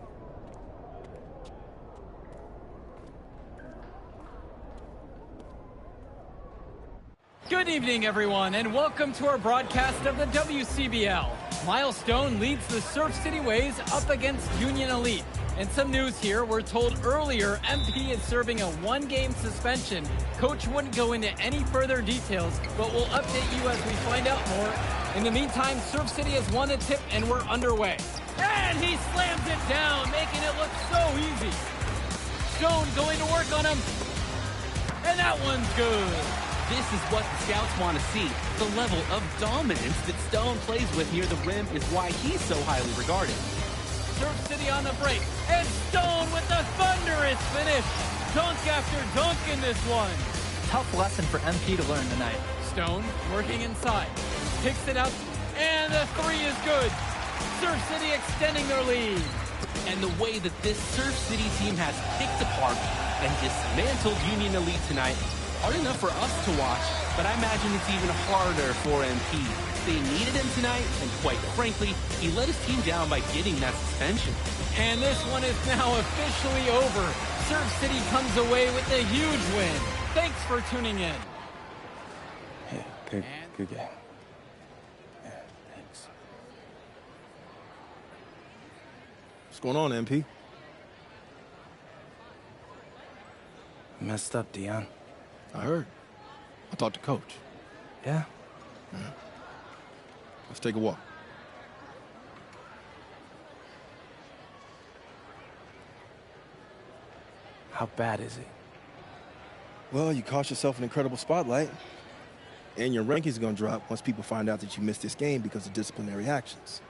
Good evening, everyone, and welcome to our broadcast of the WCBL. Miles Stone leads the Surf City Waves up against Union Elite. And some news here, we're told earlier MP is serving a one-game suspension. Coach wouldn't go into any further details, but we'll update you as we find out more. In the meantime, Surf City has won the tip and we're underway. And he slams it down, making it look so easy. Stone going to work on him. And that one's good. This is what the scouts want to see. The level of dominance that Stone plays with near the rim is why he's so highly regarded. Surf City on the break, and Stone with the thunderous finish. Dunk after dunk in this one. Tough lesson for MP to learn tonight. Stone working inside, picks it up, and the three is good. Surf City extending their lead. And the way that this Surf City team has picked apart and dismantled Union Elite tonight, hard enough for us to watch, but I imagine it's even harder for MP. They needed him tonight, and quite frankly, he let his team down by getting that suspension. And this one is now officially over. Surf City comes away with a huge win. Thanks for tuning in. Yeah, good game. Yeah, thanks. What's going on, MP? Messed up, Dion. I heard. I talked to Coach. Yeah? Let's take a walk. How bad is it? Well, you cost yourself an incredible spotlight. And your rankings are going to drop once people find out that you missed this game because of disciplinary actions.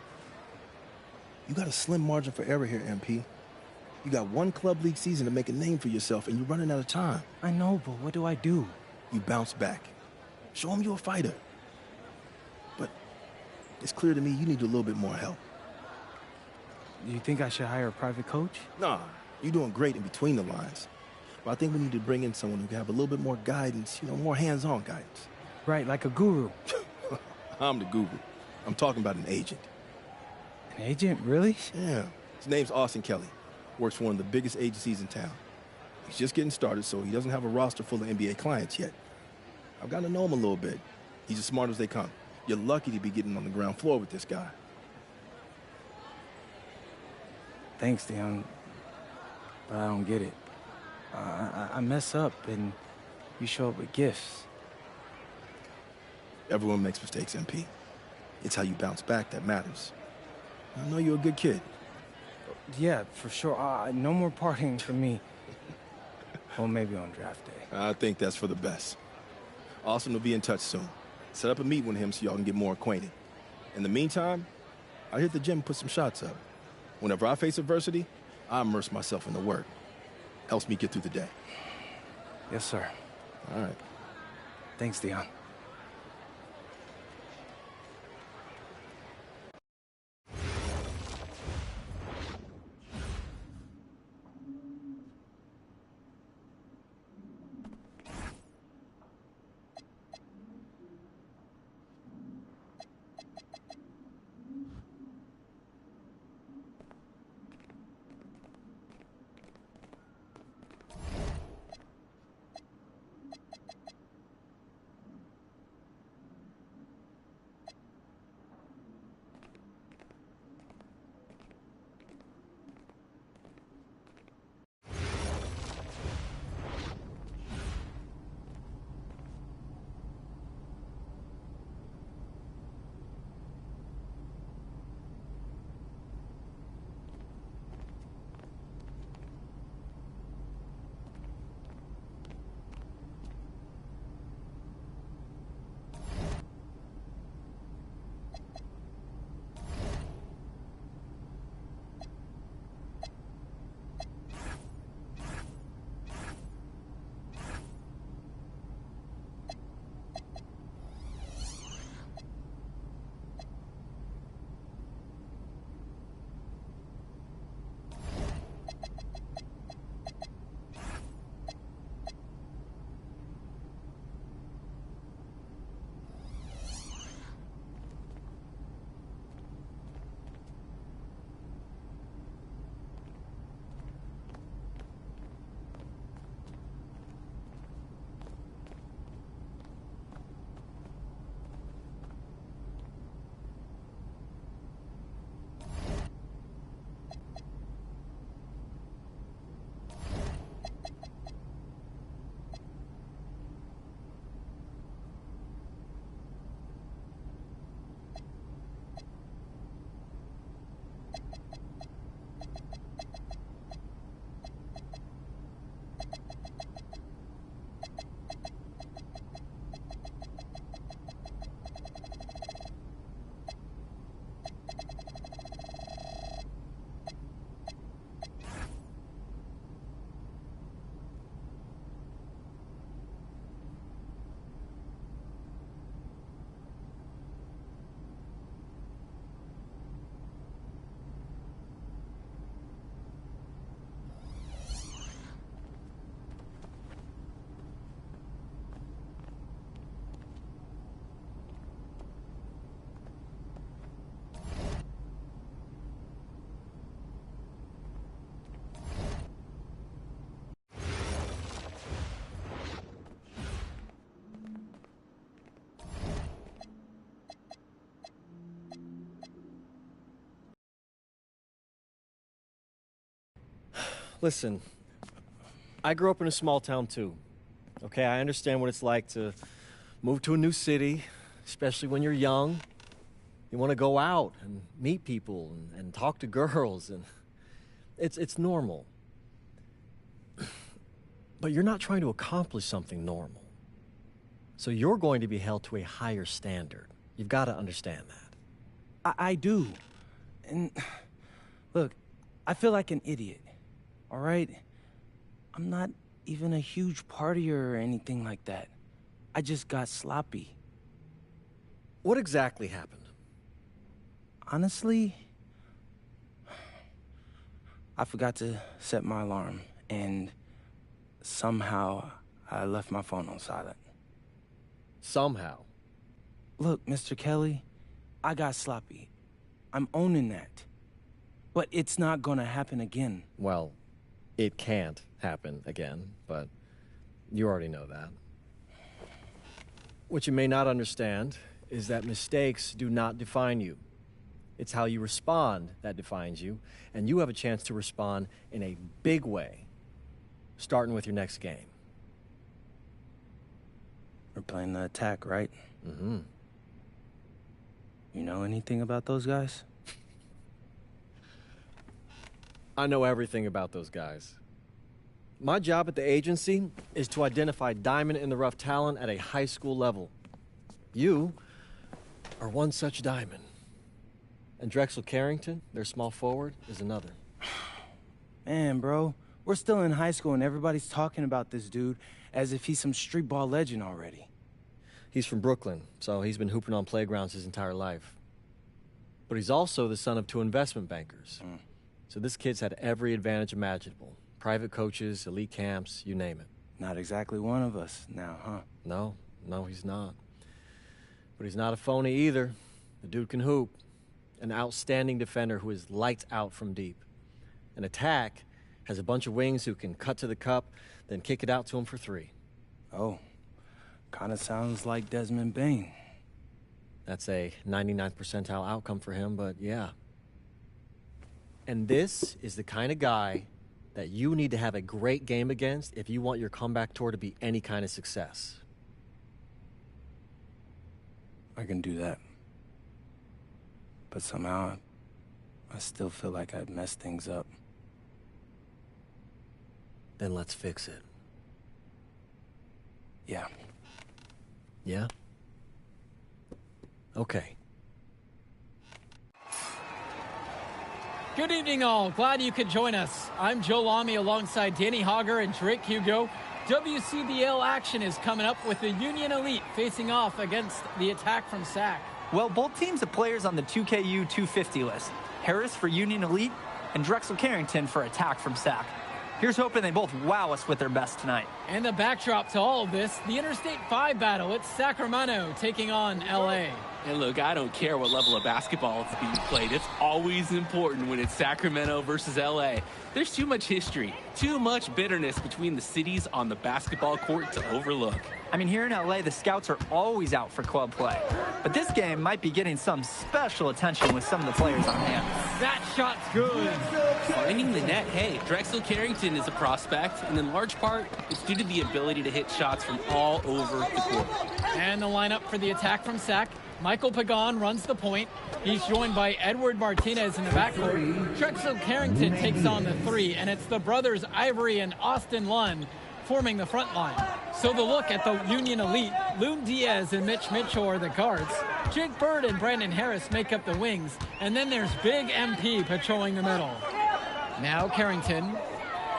You got a slim margin for error here, MP. You got one club league season to make a name for yourself, and you're running out of time. I know, but what do I do? You bounce back. Show them you're a fighter. But it's clear to me you need a little bit more help. Do you think I should hire a private coach? Nah, you're doing great in between the lines. But I think we need to bring in someone who can have a little bit more guidance, more hands-on guidance. Right, like a guru. I'm the guru. I'm talking about an agent. An agent, really? Yeah. His name's Austin Kelly. Works for one of the biggest agencies in town. He's just getting started, so he doesn't have a roster full of NBA clients yet. I've gotten to know him a little bit. He's as smart as they come. You're lucky to be getting on the ground floor with this guy. Thanks, Dion. But I don't get it. I mess up, and you show up with gifts. Everyone makes mistakes, MP. It's how you bounce back that matters. I know you're a good kid. Yeah, for sure. No more partying for me. Well, maybe on draft day. I think that's for the best. Austin will be in touch soon. Set up a meet with him so y'all can get more acquainted. In the meantime, I hit the gym and put some shots up. Whenever I face adversity, I immerse myself in the work. Helps me get through the day. Yes, sir. All right. Thanks, Dion. Listen, I grew up in a small town too. Okay, I understand what it's like to move to a new city, especially when you're young. You want to go out and meet people and talk to girls, and it's normal. But you're not trying to accomplish something normal. So you're going to be held to a higher standard. You've got to understand that. I do. And look, I feel like an idiot. All right? I'm not even a huge partier or anything like that. I just got sloppy. What exactly happened? Honestly, I forgot to set my alarm, and somehow I left my phone on silent. Somehow? Look, Mr. Kelly, I got sloppy. I'm owning that. But it's not gonna happen again. Well, it can't happen again, but you already know that. What you may not understand is that mistakes do not define you. It's how you respond that defines you, and you have a chance to respond in a big way, starting with your next game. We're playing the attack, right? Mm-hmm. You know anything about those guys? I know everything about those guys. My job at the agency is to identify diamond-in-the-rough talent at a high school level. You are one such diamond. And Drexel Carrington, their small forward, is another. Man, bro, we're still in high school and everybody's talking about this dude as if he's some street ball legend already. He's from Brooklyn, so he's been hooping on playgrounds his entire life. But he's also the son of 2 investment bankers. So this kid's had every advantage imaginable. Private coaches, elite camps, you name it. Not exactly one of us now, huh? No, he's not. But he's not a phony either. The dude can hoop. An outstanding defender who is lights out from deep. An attack has a bunch of wings who can cut to the cup, then kick it out to him for 3. Oh, kind of sounds like Desmond Bain. That's a 99th percentile outcome for him, but yeah. And this is the kind of guy that you need to have a great game against if you want your comeback tour to be any kind of success. I can do that. But somehow, I still feel like I'd messed things up. Then let's fix it. Yeah. Yeah? Okay. Good evening, all. Glad you could join us. I'm Joe Lamy alongside Danny Hogger and Drake Hugo. WCBL action is coming up with the Union Elite facing off against the Attack from SAC. Well, both teams have players on the 2KU 250 list. Harris for Union Elite and Drexel Carrington for Attack from SAC. Here's hoping they both wow us with their best tonight. And the backdrop to all of this, the Interstate 5 battle. It's Sacramento taking on LA. And look, I don't care what level of basketball is being played. It's always important when it's Sacramento versus LA. There's too much history, too much bitterness between the cities on the basketball court to overlook. I mean, here in LA, the scouts are always out for club play. But this game might be getting some special attention with some of the players on hand. That shot's good. Finding the net, hey, Drexel Carrington is a prospect, and in large part, it's due to the ability to hit shots from all over the court. And the lineup for the Attack from SAC. Michael Pagan runs the point. He's joined by Edward Martinez in the backcourt. Drexel Carrington takes on the 3, and it's the brothers Ivory and Austin Lund forming the front line. So the look at the Union Elite, Loon Diaz and Mitch Mitchell are the guards. Jake Bird and Brandon Harris make up the wings, and then there's Big MP patrolling the middle. Now Carrington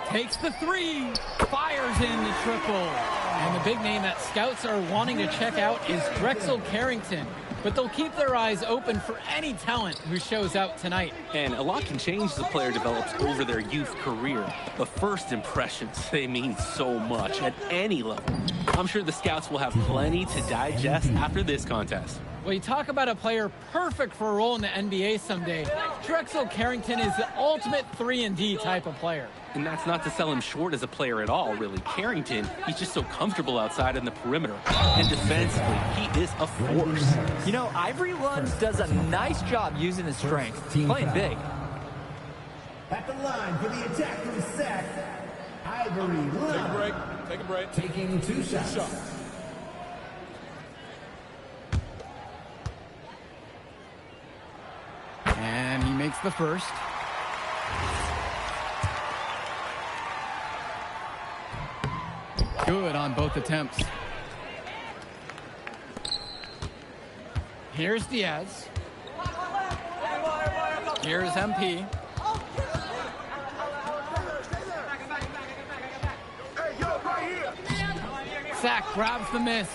takes the 3, fires in the triple. And the big name that scouts are wanting to check out is Drexel Carrington. But they'll keep their eyes open for any talent who shows out tonight. And a lot can change as a player develops over their youth career. But first impressions, they mean so much at any level. I'm sure the scouts will have plenty to digest after this contest. Well, you talk about a player perfect for a role in the NBA someday. Drexel Carrington is the ultimate 3-and-D type of player. And that's not to sell him short as a player at all, really. Carrington, he's just so comfortable outside in the perimeter. And defensively, he is a force. You know, Ivory Lund does a nice job using his strength, playing big. At the line for the Attack from SAC, Ivory Lund. Take a break. Taking 2 shots. And he makes the first. Good on both attempts. Here's Diaz. Here's MP. Sack grabs the miss.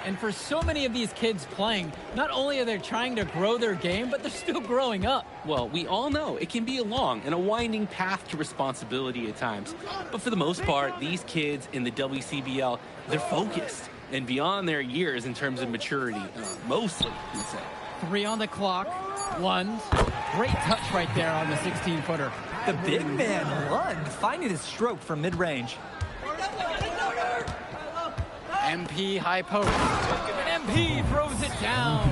And for so many of these kids playing, not only are they trying to grow their game, but they're still growing up. Well, we all know it can be a long and a winding path to responsibility at times. But for the most part, these kids in the WCBL, they're focused and beyond their years in terms of maturity, mostly, you'd say. 3 on the clock. Lund. Great touch right there on the 16-footer. The big man, Lund, finding his stroke from mid-range. MP high post. And MP throws it down.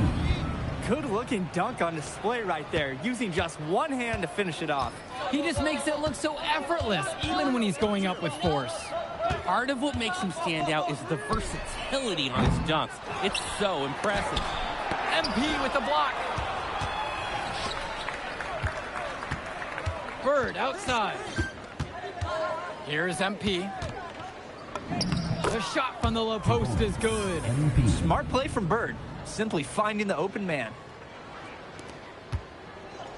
Good-looking dunk on display right there, using just one hand to finish it off. He just makes it look so effortless, even when he's going up with force. Part of what makes him stand out is the versatility on his dunks. It's so impressive. MP with the block. Bird outside. Here's MP. The shot from the low post is good. Smart play from Bird, simply finding the open man.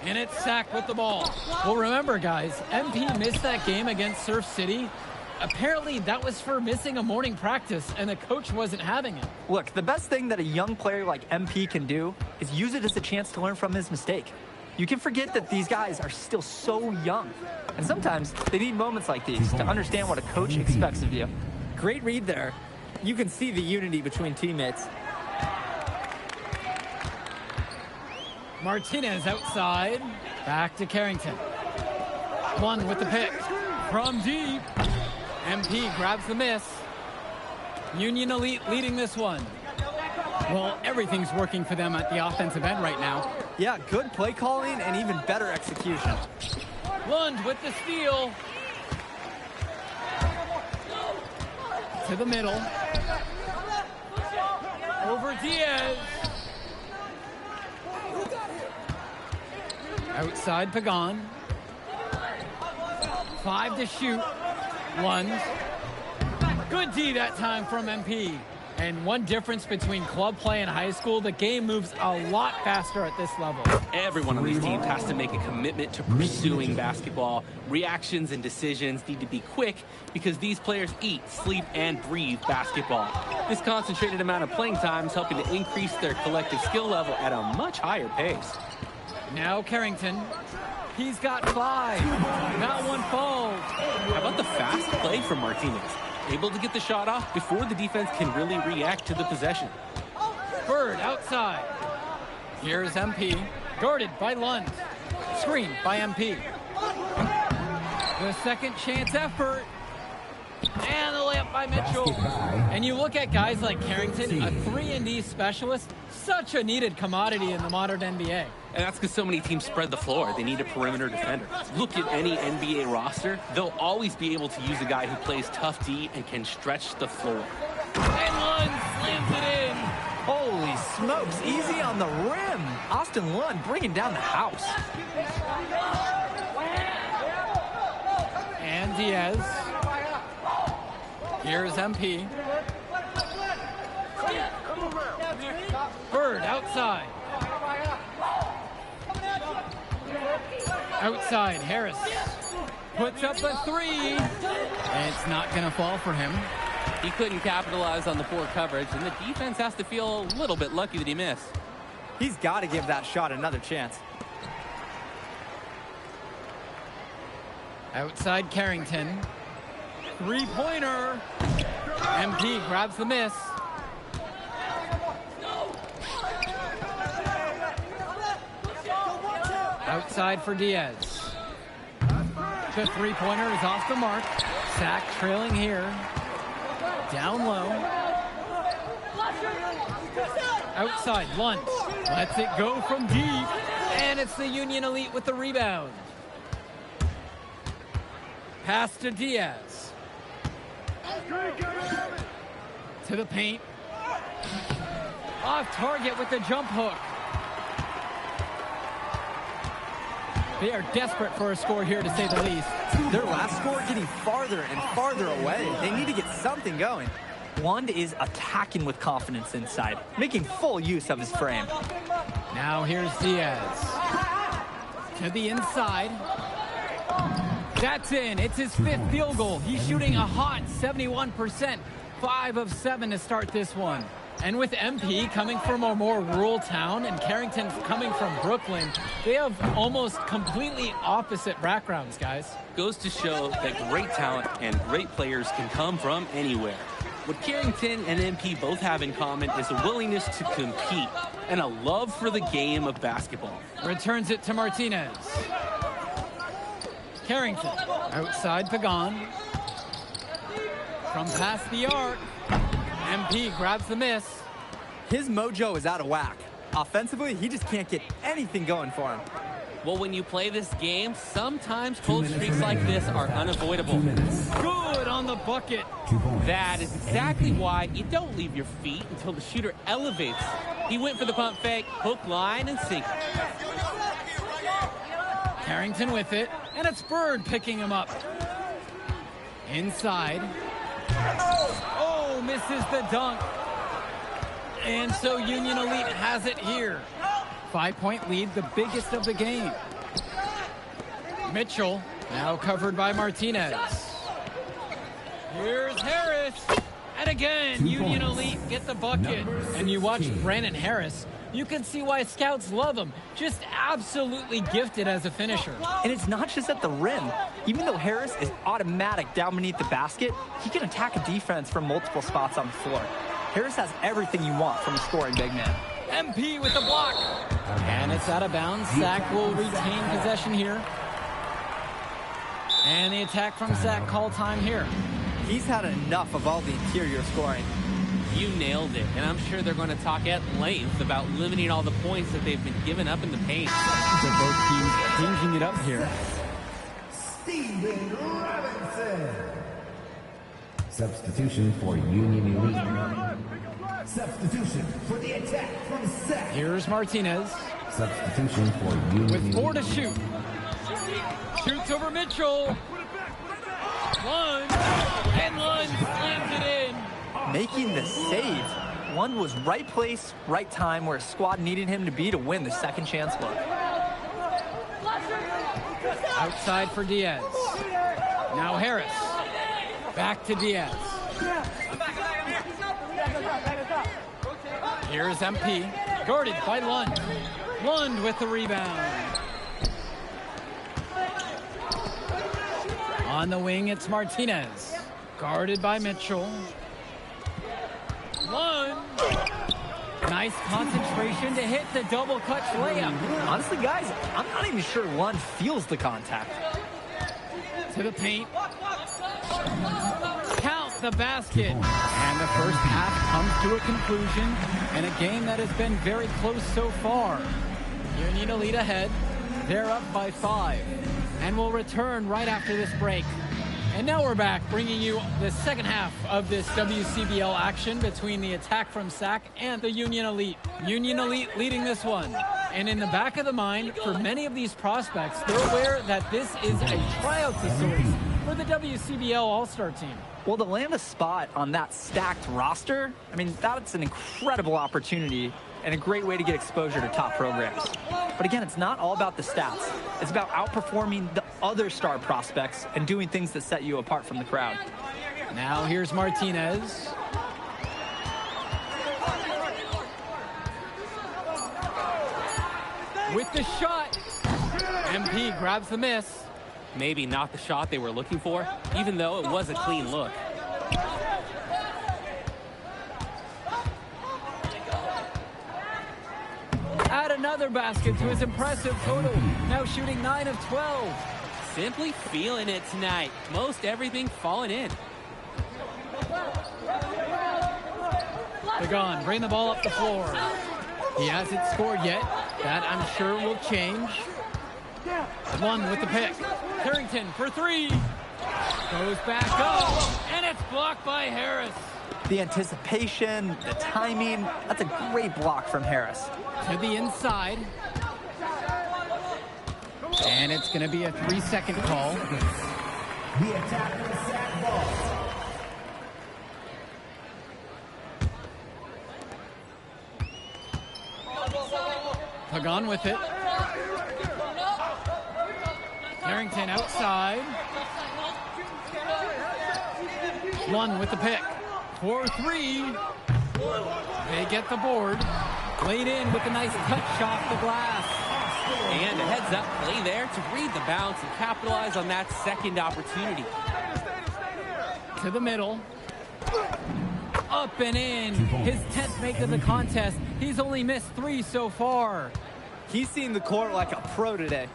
And it's sacked with the ball. Well, remember, guys, MP missed that game against Surf City. Apparently, that was for missing a morning practice, and the coach wasn't having it. Look, the best thing that a young player like MP can do is use it as a chance to learn from his mistake. You can forget that these guys are still so young. And sometimes they need moments like these to understand what a coach expects of you. Great read there. You can see the unity between teammates. Martinez outside. Back to Carrington. One with the pick. From deep. MP grabs the miss. Union Elite leading this one. Well, everything's working for them at the offensive end right now. Yeah, good play calling and even better execution. Lund with the steal. To the middle. Over Diaz. Outside Pagan. 5 to shoot. Lund. Good D that time from MP. And one difference between club play and high school, the game moves a lot faster at this level. Everyone on these teams has to make a commitment to pursuing basketball. Reactions and decisions need to be quick because these players eat, sleep, and breathe basketball. This concentrated amount of playing time is helping to increase their collective skill level at a much higher pace. Now Carrington. He's got 5. Not one falls. How about the fast play from Martinez? Able to get the shot off before the defense can really react to the possession. Bird outside. Here's MP. Guarded by Lund. Screened by MP. The second chance effort. And the layup by Mitchell. And you look at guys like Carrington, a 3-and-D specialist, such a needed commodity in the modern NBA. And that's because so many teams spread the floor. They need a perimeter defender. Look at any NBA roster. They'll always be able to use a guy who plays tough D and can stretch the floor. And Lund slams it in. Holy smokes, easy on the rim. Austin Lund bringing down the house. And Diaz. Here's MP. Bird outside. Outside, Harris puts up a 3. And it's not going to fall for him. He couldn't capitalize on the poor coverage, and the defense has to feel a little bit lucky that he missed. He's got to give that shot another chance. Outside Carrington. 3-pointer. MP grabs the miss. Outside for Diaz. The 3-pointer is off the mark. Sack trailing here. Down low. Outside, Lund lets it go from deep. And it's the Union Elite with the rebound. Pass to Diaz. To the paint. Off target with the jump hook. They are desperate for a score here, to say the least. Their last score getting farther and farther away. They need to get something going. Lund is attacking with confidence inside, making full use of his frame. Now here's Diaz. To the inside. That's in. It's his 5th field goal. He's shooting a hot 71%. 5 of 7 to start this one. And with MP coming from a more rural town and Carrington coming from Brooklyn, they have almost completely opposite backgrounds, guys. Goes to show that great talent and great players can come from anywhere. What Carrington and MP both have in common is a willingness to compete and a love for the game of basketball. Returns it to Martinez. Carrington outside Pagan. From past the arc. MP grabs the miss. His mojo is out of whack. Offensively, he just can't get anything going for him. Well, when you play this game, sometimes cold streaks like this are unavoidable. Good on the bucket. That is exactly why you don't leave your feet until the shooter elevates. He went for the pump fake, hook, line, and sinker. Carrington with it, and it's Bird picking him up. Inside. Oh, misses the dunk. And so Union Elite has it here. 5-point lead, the biggest of the game. Mitchell, now covered by Martinez. Here's Harris. And again, Union Elite get the bucket. And you watch Brandon Harris, you can see why scouts love him. Just absolutely gifted as a finisher. And it's not just at the rim. Even though Harris is automatic down beneath the basket, he can attack a defense from multiple spots on the floor. Harris has everything you want from a scoring big man. MP with the block. And it's out of bounds. Sack will retain possession here. And the attack from Sack, call time here. He's had enough of all the interior scoring. You nailed it, and I'm sure they're going to talk at length about limiting all the points that they've been giving up in the paint. They're both teams changing it up here. Steven Robinson. Substitution for Union Elite. Substitution for the attack from Seth. Here's Martinez. Substitution for Union with 4 to Elite. shoot. Shoots over Mitchell. Lund. And Lund slams it in. Making the save. Lund was right place, right time where his squad needed him to be to win the second chance look. Outside for Diaz. Now Harris. Back to Diaz. Here's MP. Guarded by Lund. Lund with the rebound. On the wing, it's Martinez. Guarded by Mitchell. Lund. Nice concentration to hit the double clutch layup. Honestly, guys, I'm not even sure Lund feels the contact. To the paint. Count the basket. And the first half comes to a conclusion in a game that has been very close so far. Union Elite ahead. They're up by 5. And we'll return right after this break. And now we're back, bringing you the second half of this WCBL action between the attack from Sac and the Union Elite. Union Elite leading this one. And in the back of the mind, for many of these prospects, they're aware that this is a tryout of sorts for the WCBL All-Star team. Well, to land a spot on that stacked roster, I mean, that's an incredible opportunity and a great way to get exposure to top programs. But again, it's not all about the stats. It's about outperforming the other star prospects and doing things that set you apart from the crowd. Now here's Martinez. With the shot. MP grabs the miss. Maybe not the shot they were looking for, even though it was a clean look. Add another basket to his impressive total. Now shooting 9 of 12. Simply feeling it tonight. Most everything falling in. Pagan, bring the ball up the floor. He hasn't scored yet. That, I'm sure, will change. One with the pick. Carrington for 3. Goes back up. And it's blocked by Harris. The anticipation, the timing, that's a great block from Harris. To the inside. And it's going to be a 3-second call. The attack from Sac ball. Pagan with it. Carrington outside. One with the pick. 4-3. They get the board. Laid in with a nice touch off the glass. And a heads-up play there to read the bounce and capitalize on that second opportunity. To the middle. Up and in. His 10th make of the contest. He's only missed 3 so far. He's seen the court like a pro today.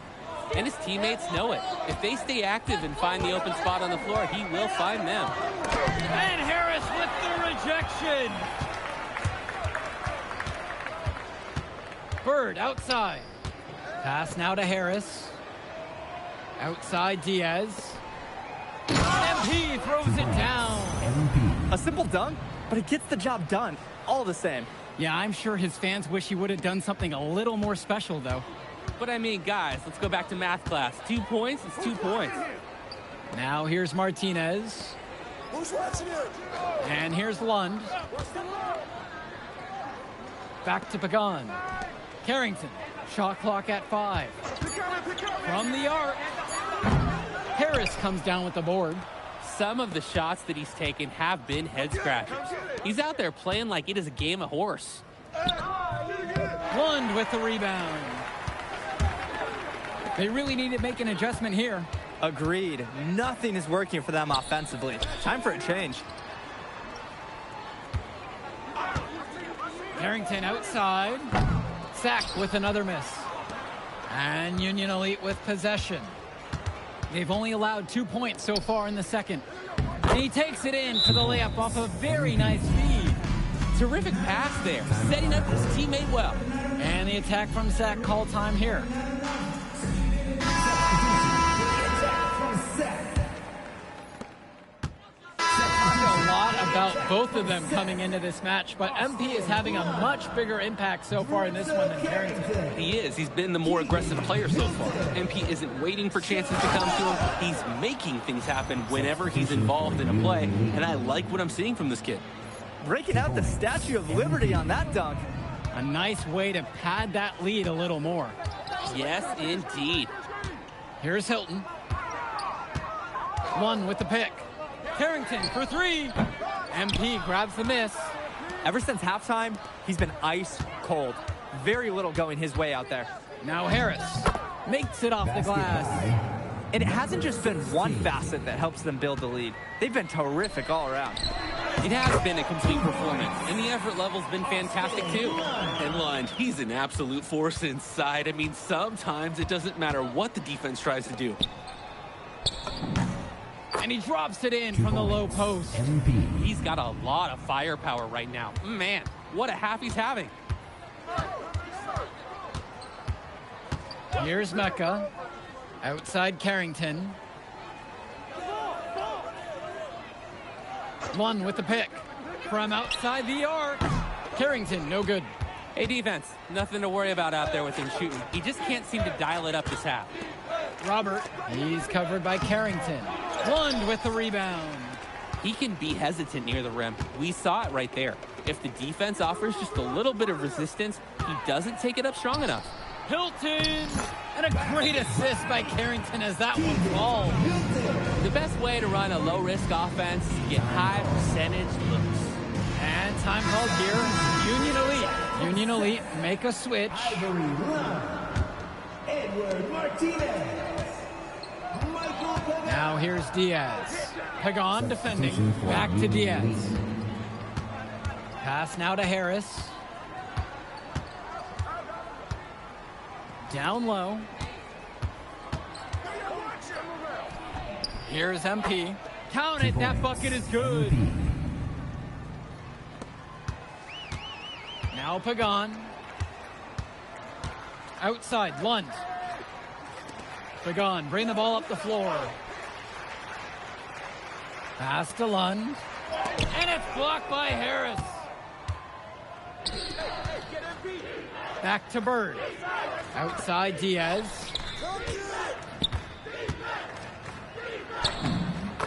And his teammates know it. If they stay active and find the open spot on the floor, he will find them. And Harris with the rejection. Bird outside. Pass now to Harris. Outside Diaz. MP throws it down. A simple dunk, but it gets the job done all the same. Yeah, I'm sure his fans wish he would have done something a little more special, though. But I mean, guys, let's go back to math class. 2 points is 2 points. Now here's Martinez. Who's watching it? And here's Lund. Back to Pagan. Carrington, shot clock at 5. From the arc, Harris comes down with the board. Some of the shots that he's taken have been head-scratchers. He's out there playing like it is a game of horse. Lund with the rebound. They really need to make an adjustment here. Agreed. Nothing is working for them offensively. Time for a change. Carrington outside. Sack with another miss. And Union Elite with possession. They've only allowed 2 points so far in the second. And he takes it in for the layup off a very nice feed. Terrific pass there, setting up his teammate well. And the attack from Sack, call time here. A lot about both of them coming into this match, but MP is having a much bigger impact so far in this one than Carrington. He is. He's been the more aggressive player so far. MP isn't waiting for chances to come to him. He's making things happen whenever he's involved in a play, and I like what I'm seeing from this kid. Breaking out the Statue of Liberty on that dunk. A nice way to pad that lead a little more. Yes, indeed. Here's Hilton. One with the pick. Carrington for 3. MP grabs the miss. Ever since halftime, he's been ice cold. Very little going his way out there. Now Harris makes it off the glass. And it hasn't just been one facet that helps them build the lead. They've been terrific all around. It has been a complete performance, and the effort level's been fantastic too. And Lund, he's an absolute force inside. I mean, sometimes it doesn't matter what the defense tries to do. And he drops it in from the low post. He's got a lot of firepower right now. Man, what a half he's having. Here's Mecca. Outside Carrington. One with the pick. From outside the arc. Carrington, no good. Hey, defense, nothing to worry about out there with him shooting. He just can't seem to dial it up this half. Robert, he's covered by Carrington. Lund with the rebound. He can be hesitant near the rim. We saw it right there. If the defense offers just a little bit of resistance, he doesn't take it up strong enough. Hilton! And a great assist by Carrington as that one falls. The best way to run a low-risk offense is to get high percentage looks. And time called here, Union Elite. Union Elite make a switch. Edward Martinez. Now here's Diaz. Pagan defending. Back to Diaz. Pass now to Harris. Down low. Here's MP. Count it, that bucket is good. Now Pagan. Outside, Lund. Pagan, bring the ball up the floor. Pass to Lund. And it's blocked by Harris. Back to Bird. Outside Diaz.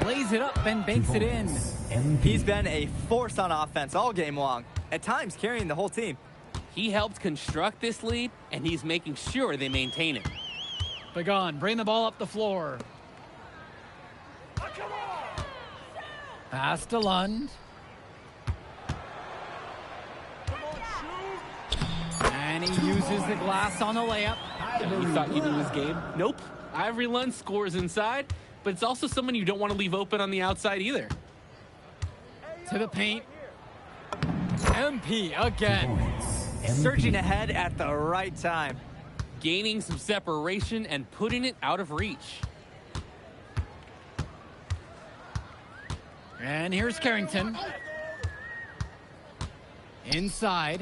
Lays it up and banks it in. He's been a force on offense all game long. At times carrying the whole team. He helped construct this lead, and he's making sure they maintain it. Pagan, bring the ball up the floor. Pass to Lund. And he uses the glass on the layup. You thought you knew his game? Nope. Ivory Lund scores inside, but it's also someone you don't want to leave open on the outside either. To the paint. MP again. Surging ahead at the right time. Gaining some separation and putting it out of reach. And here's Carrington. Inside.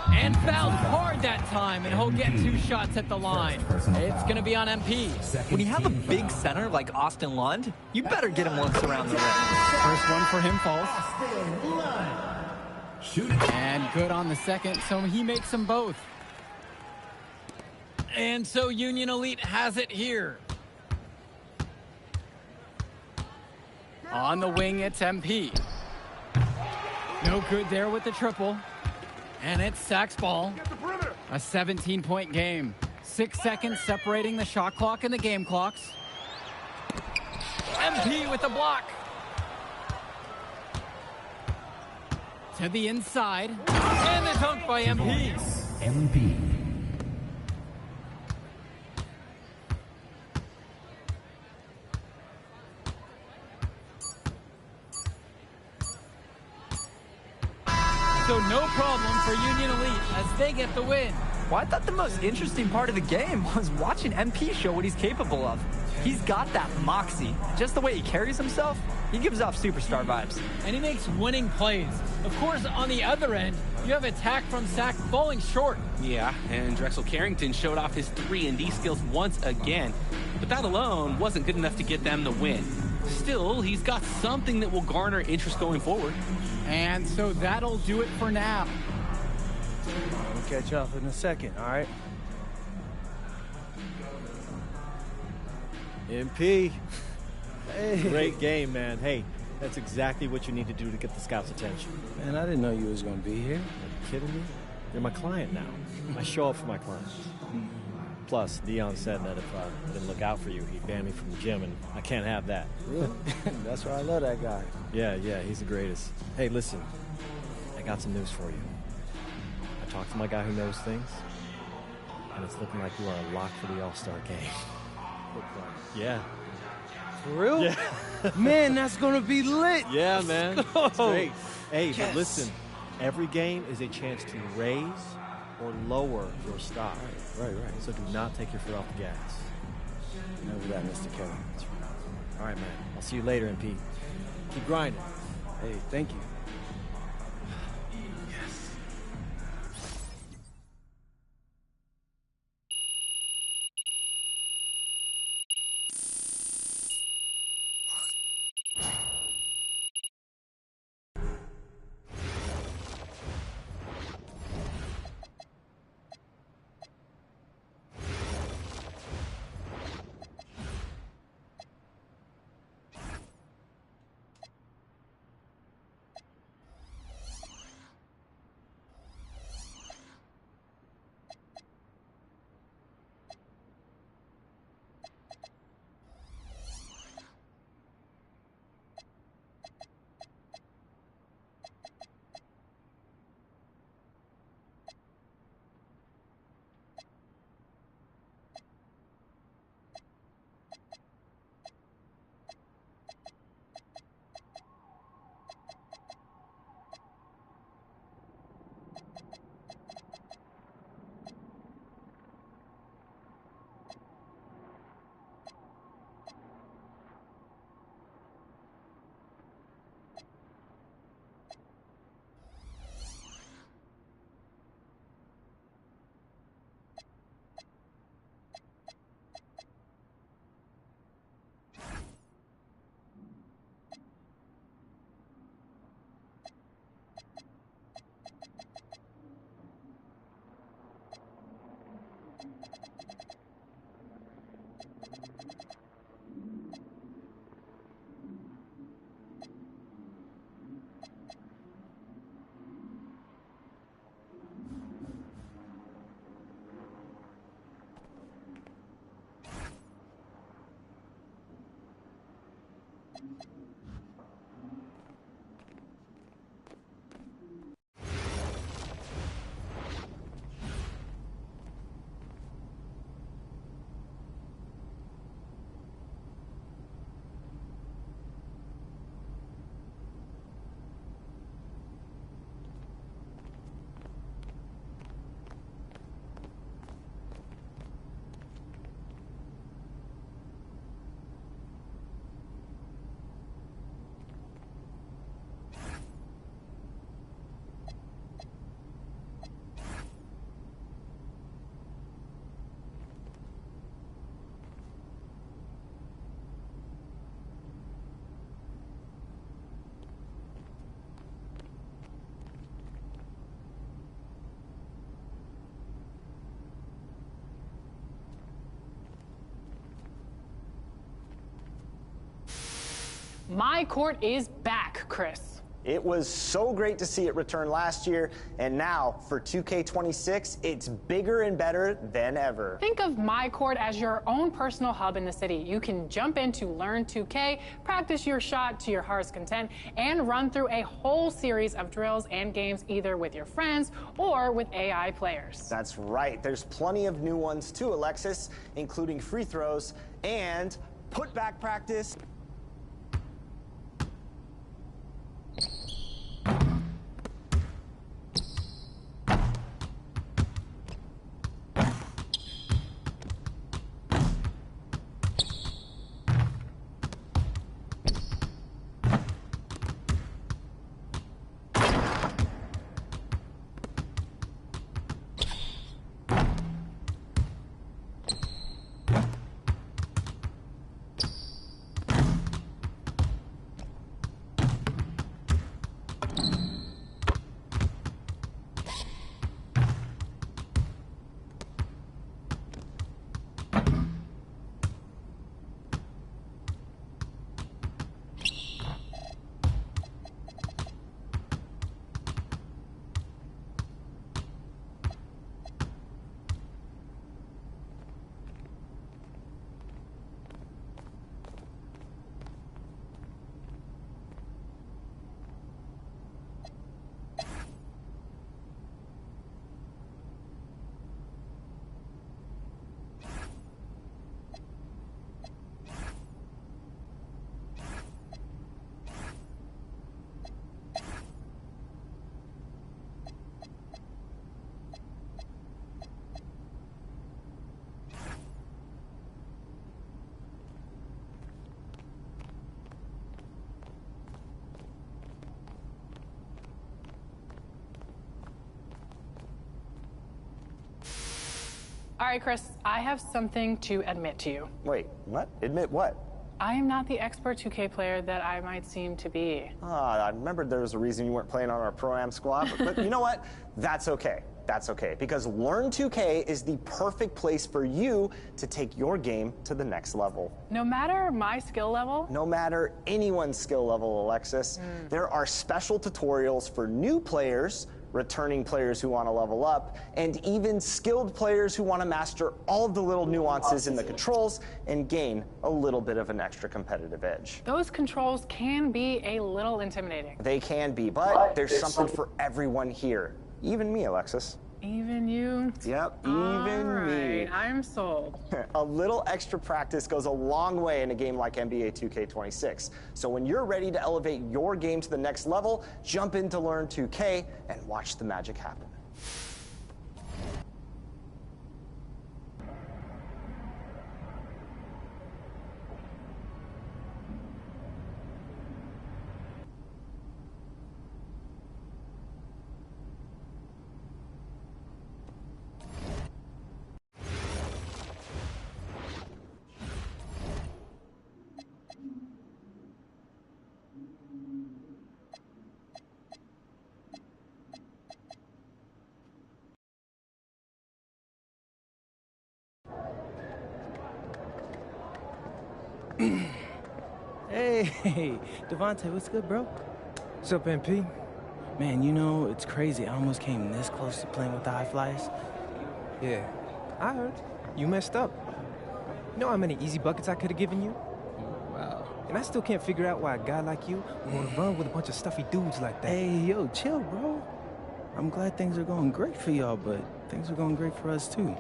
And fouled hard that time, and he'll get 2 shots at the line. It's going to be on MP. When you have a big center like Austin Lund, you better get him looks around the rim. First one for him falls. And good on the second, so he makes them both. And so Union Elite has it here. On the wing, it's MP. No good there with the triple. And it's Sack's ball. A 17-point game. 6 seconds separating the shot clock and the game clocks. MP with the block. To the inside. And the dunk by MP. MP. So no problem for Union Elite as they get the win. Well, I thought the most interesting part of the game was watching MP show what he's capable of. He's got that moxie. Just the way he carries himself, he gives off superstar vibes. And he makes winning plays. Of course, on the other end, you have attack from Sac falling short. Yeah, and Drexel Carrington showed off his 3-and-D skills once again. But that alone wasn't good enough to get them the win. Still, he's got something that will garner interest going forward. And so that'll do it for now. We'll catch up in a second, all right? MP. Hey. Great game, man. Hey, that's exactly what you need to do to get the scouts' attention. Man, I didn't know you was going to be here. Are you kidding me? You're my client now. I show up for my clients. Plus, Dion said that if I didn't look out for you, he'd ban me from the gym, and I can't have that. Really? That's why I love that guy. Yeah, he's the greatest. Hey, listen, I got some news for you. I talked to my guy who knows things, and it's looking like you are a lock for the All-Star game. Yeah. For real? Yeah. Man, that's going to be lit. Yeah, man. It's great. Hey, Yes. but listen, every game is a chance to raise or lower your stock. Right. So do not take your foot off the gas. Never that, Mr. Kelly. All right, man. I'll see you later, MP. Keep grinding. Hey, thank you. My court is back, Chris. It was so great to see it return last year, and now for 2K26, it's bigger and better than ever. Think of MyCAREER as your own personal hub in the city. You can jump in to learn 2K, practice your shot to your heart's content, and run through a whole series of drills and games either with your friends or with AI players. That's right. There's plenty of new ones too, Alexis, including free throws and putback practice. All right, Chris, I have something to admit to you. Wait, what? Admit what? I am not the expert 2K player that I might seem to be. I remembered there was a reason you weren't playing on our Pro-Am squad, but you know what? That's okay. That's okay, because Learn 2K is the perfect place for you to take your game to the next level. No matter my skill level? No matter anyone's skill level, Alexis, there are special tutorials for new players, returning players who want to level up, and even skilled players who want to master all of the little nuances in the controls and gain a little bit of an extra competitive edge. Those controls can be a little intimidating. They can be, but there's something for everyone here. Even me, Alexis. Even you? Yep, even me. I'm sold. A little extra practice goes a long way in a game like NBA 2K26. So when you're ready to elevate your game to the next level, jump in to Learn 2K and watch the magic happen. Hey, Devontae, what's good, bro? What's up, MP? Man, you know, it's crazy. I almost came this close to playing with the High Flyers. Yeah, I heard. You messed up. You know how many easy buckets I could have given you? Wow. And I still can't figure out why a guy like you would want to run with a bunch of stuffy dudes like that. Hey, yo, chill, bro. I'm glad things are going great for y'all, but things are going great for us, too.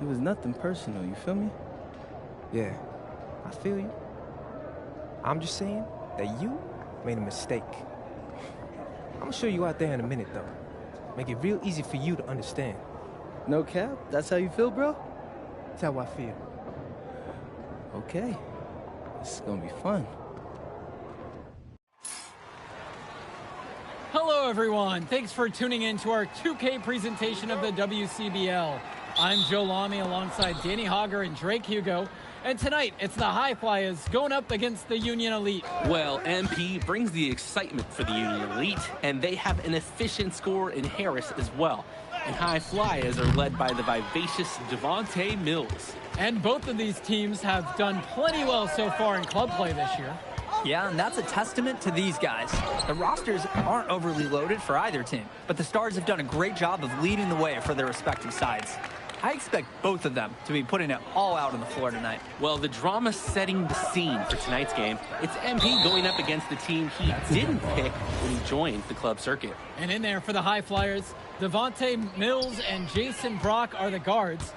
It was nothing personal, you feel me? Yeah, I feel you. I'm just saying that you made a mistake. I'm gonna show you out there in a minute, though. Make it real easy for you to understand. No cap? That's how you feel, bro? That's how I feel. Okay. This is gonna be fun. Hello, everyone. Thanks for tuning in to our 2K presentation of the WCBL. I'm Joe Lamy alongside Danny Hogger and Drake Hugo. And tonight, it's the High Flyers going up against the Union Elite. Well, MP brings the excitement for the Union Elite, and they have an efficient scorer in Harris as well. And High Flyers are led by the vivacious Devontae Mills. And both of these teams have done plenty well so far in club play this year. Yeah, and that's a testament to these guys. The rosters aren't overly loaded for either team, but the Stars have done a great job of leading the way for their respective sides. I expect both of them to be putting it all out on the floor tonight. Well, the drama setting the scene for tonight's game. It's MP going up against the team he didn't pick when he joined the club circuit. And in there for the High Flyers, Devontae Mills and Jason Brock are the guards.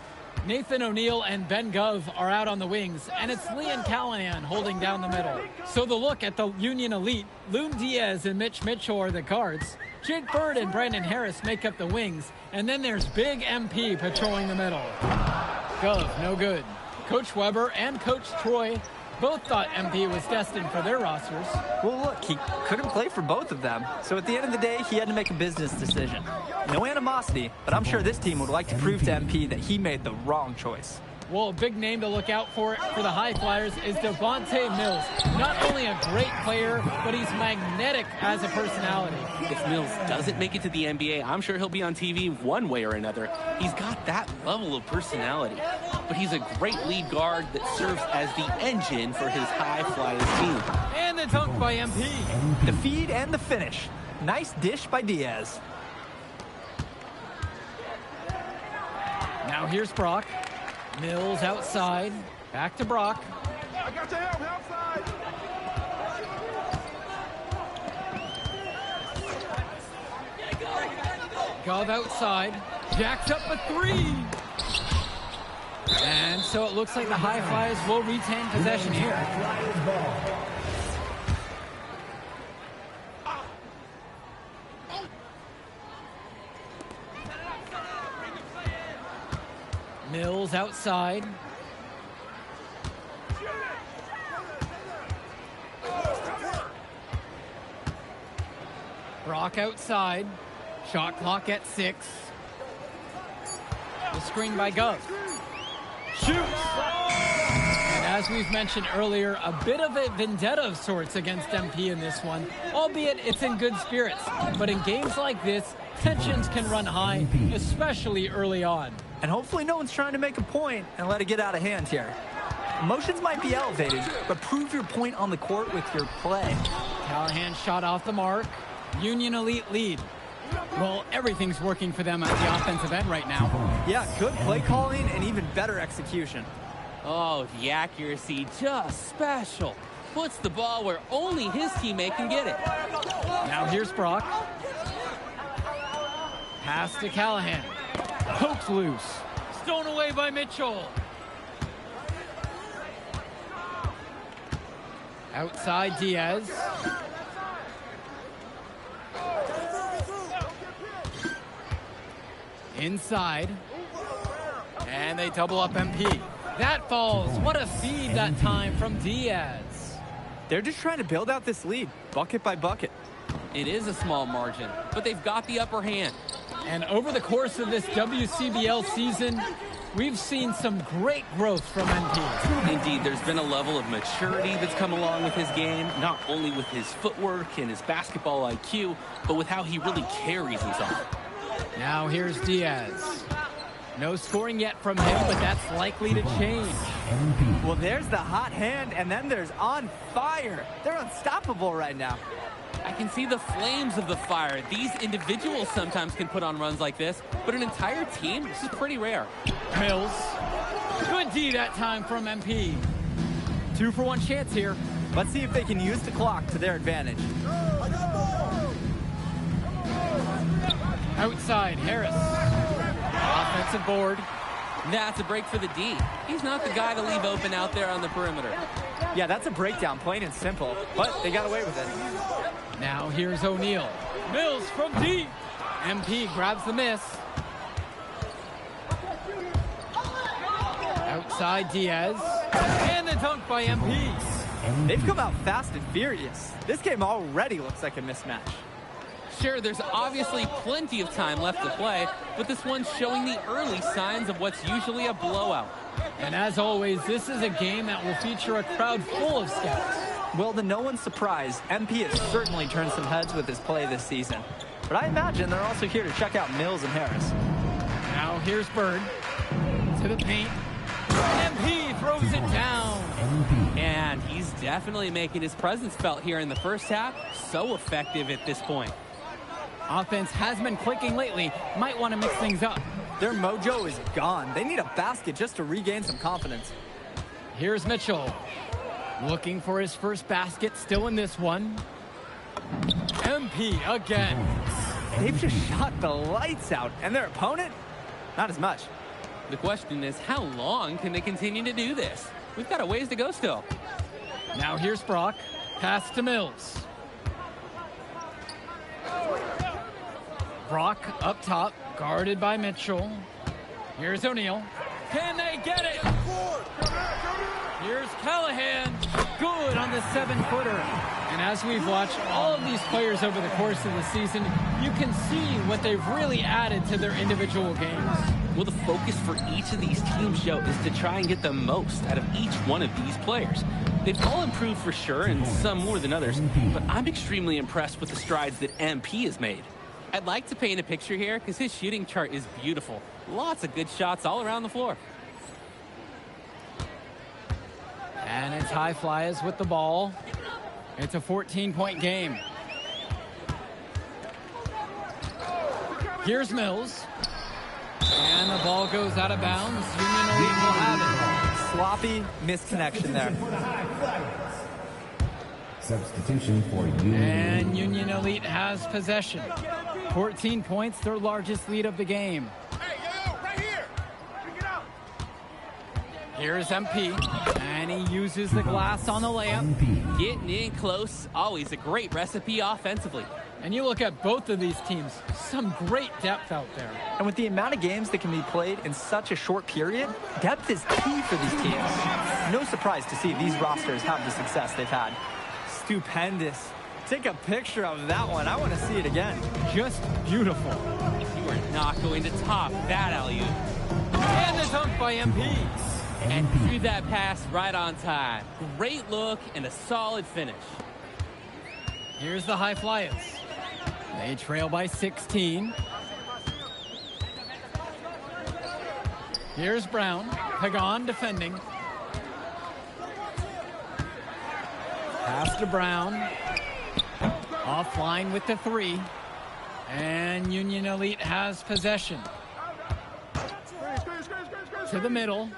Nathan O'Neill and Ben Gov are out on the wings, and it's Leon Callahan holding down the middle. So the look at the Union Elite, Loon Diaz and Mitch Mitchell are the guards. Jake Bird and Brandon Harris make up the wings, and then there's Big MP patrolling the middle. Gov, no good. Coach Weber and Coach Troy both thought MP was destined for their rosters. Well, look, he couldn't play for both of them, so at the end of the day, he had to make a business decision. No animosity, but I'm sure this team would like to prove to MP that he made the wrong choice. Well, a big name to look out for the High Flyers is Devontae Mills. Not only a great player, but he's magnetic as a personality. If Mills doesn't make it to the NBA, I'm sure he'll be on TV one way or another. He's got that level of personality. But he's a great lead guard that serves as the engine for his High Flyers team. And the dunk by MP. The feed and the finish. Nice dish by Diaz. Now here's Brock. Mills outside. Back to Brock. I got your help outside. Gov outside. Jacks up a three. And so it looks like the High Flyers will retain possession here. Mills outside. Brock outside. Shot clock at 6. The screen by Gov. Shoots! And as we've mentioned earlier, a bit of a vendetta of sorts against MP in this one, albeit it's in good spirits. But in games like this, tensions can run high, especially early on. And hopefully no one's trying to make a point and let it get out of hand here. Emotions might be elevated, but prove your point on the court with your play. Callahan shot off the mark. Union Elite lead. Well, everything's working for them at the offensive end right now. Yeah, good play calling and even better execution. Oh, the accuracy, just special. Puts the ball where only his teammate can get it. Now here's Brock. Pass to Callahan. Pokes loose. Stolen away by Mitchell. Outside Diaz. Inside. And they double up MP. That falls. What a feed that time from Diaz. They're just trying to build out this lead, bucket by bucket. It is a small margin, but they've got the upper hand. And over the course of this WCBL season, we've seen some great growth from MP. Indeed, there's been a level of maturity that's come along with his game, not only with his footwork and his basketball IQ, but with how he really carries himself. Now here's Diaz. No scoring yet from him, but that's likely to change. Well, there's the hot hand, and then there's on fire. They're unstoppable right now. I can see the flames of the fire. These individuals sometimes can put on runs like this, but an entire team, this is pretty rare. Mills. Good D that time from MP. 2-for-1 chance here. Let's see if they can use the clock to their advantage. Outside, Harris. Offensive board. That's a break for the D. He's not the guy to leave open out there on the perimeter. Yeah, that's a breakdown, plain and simple, but they got away with it. Now here's O'Neill. Mills from deep. MP grabs the miss. Outside Diaz. And the dunk by MP. They've come out fast and furious. This game already looks like a mismatch. Sure, there's obviously plenty of time left to play, but this one's showing the early signs of what's usually a blowout. And as always, this is a game that will feature a crowd full of scouts. Well, to no one's surprise, MP has certainly turned some heads with his play this season. But I imagine they're also here to check out Mills and Harris. Now here's Bird. To the paint. MP throws it down. And he's definitely making his presence felt here in the first half. So effective at this point. Offense has been clicking lately. Might want to mix things up. Their mojo is gone. They need a basket just to regain some confidence. Here's Mitchell. Looking for his first basket, still in this one. MP again. They've just shot the lights out, and their opponent, not as much. The question is, how long can they continue to do this? We've got a ways to go still. Now here's Brock. Pass to Mills. Brock up top, guarded by Mitchell. Here's O'Neal. Can they get it? Here's Callahan. Good on the 7-footer. And as we've watched all of these players over the course of the season, you can see what they've really added to their individual games. Well, the focus for each of these teams, Joe, is to try and get the most out of each one of these players. They've all improved for sure, and some more than others, but I'm extremely impressed with the strides that MP has made. I'd like to paint a picture here because his shooting chart is beautiful. Lots of good shots all around the floor. And it's High Flyers with the ball. It's a 14-point game. Here's Mills. And the ball goes out of bounds. Union Elite will have it. Sloppy misconnection there. Substitution for Union. And Union Elite has possession. 14 points, their largest lead of the game. Here's MP, and he uses the glass on the layup. Getting in close, always a great recipe offensively. And you look at both of these teams, some great depth out there. And with the amount of games that can be played in such a short period, depth is key for these teams. No surprise to see these rosters have the success they've had. Stupendous. Take a picture of that one. I want to see it again. Just beautiful. You are not going to top that alley-oop. And the dunk by MP. And threw that pass right on time. Great look and a solid finish. Here's the High Flyers. They trail by 16. Here's Brown. Pagan defending. Pass to Brown. Offline with the 3. And Union Elite has possession. To the middle.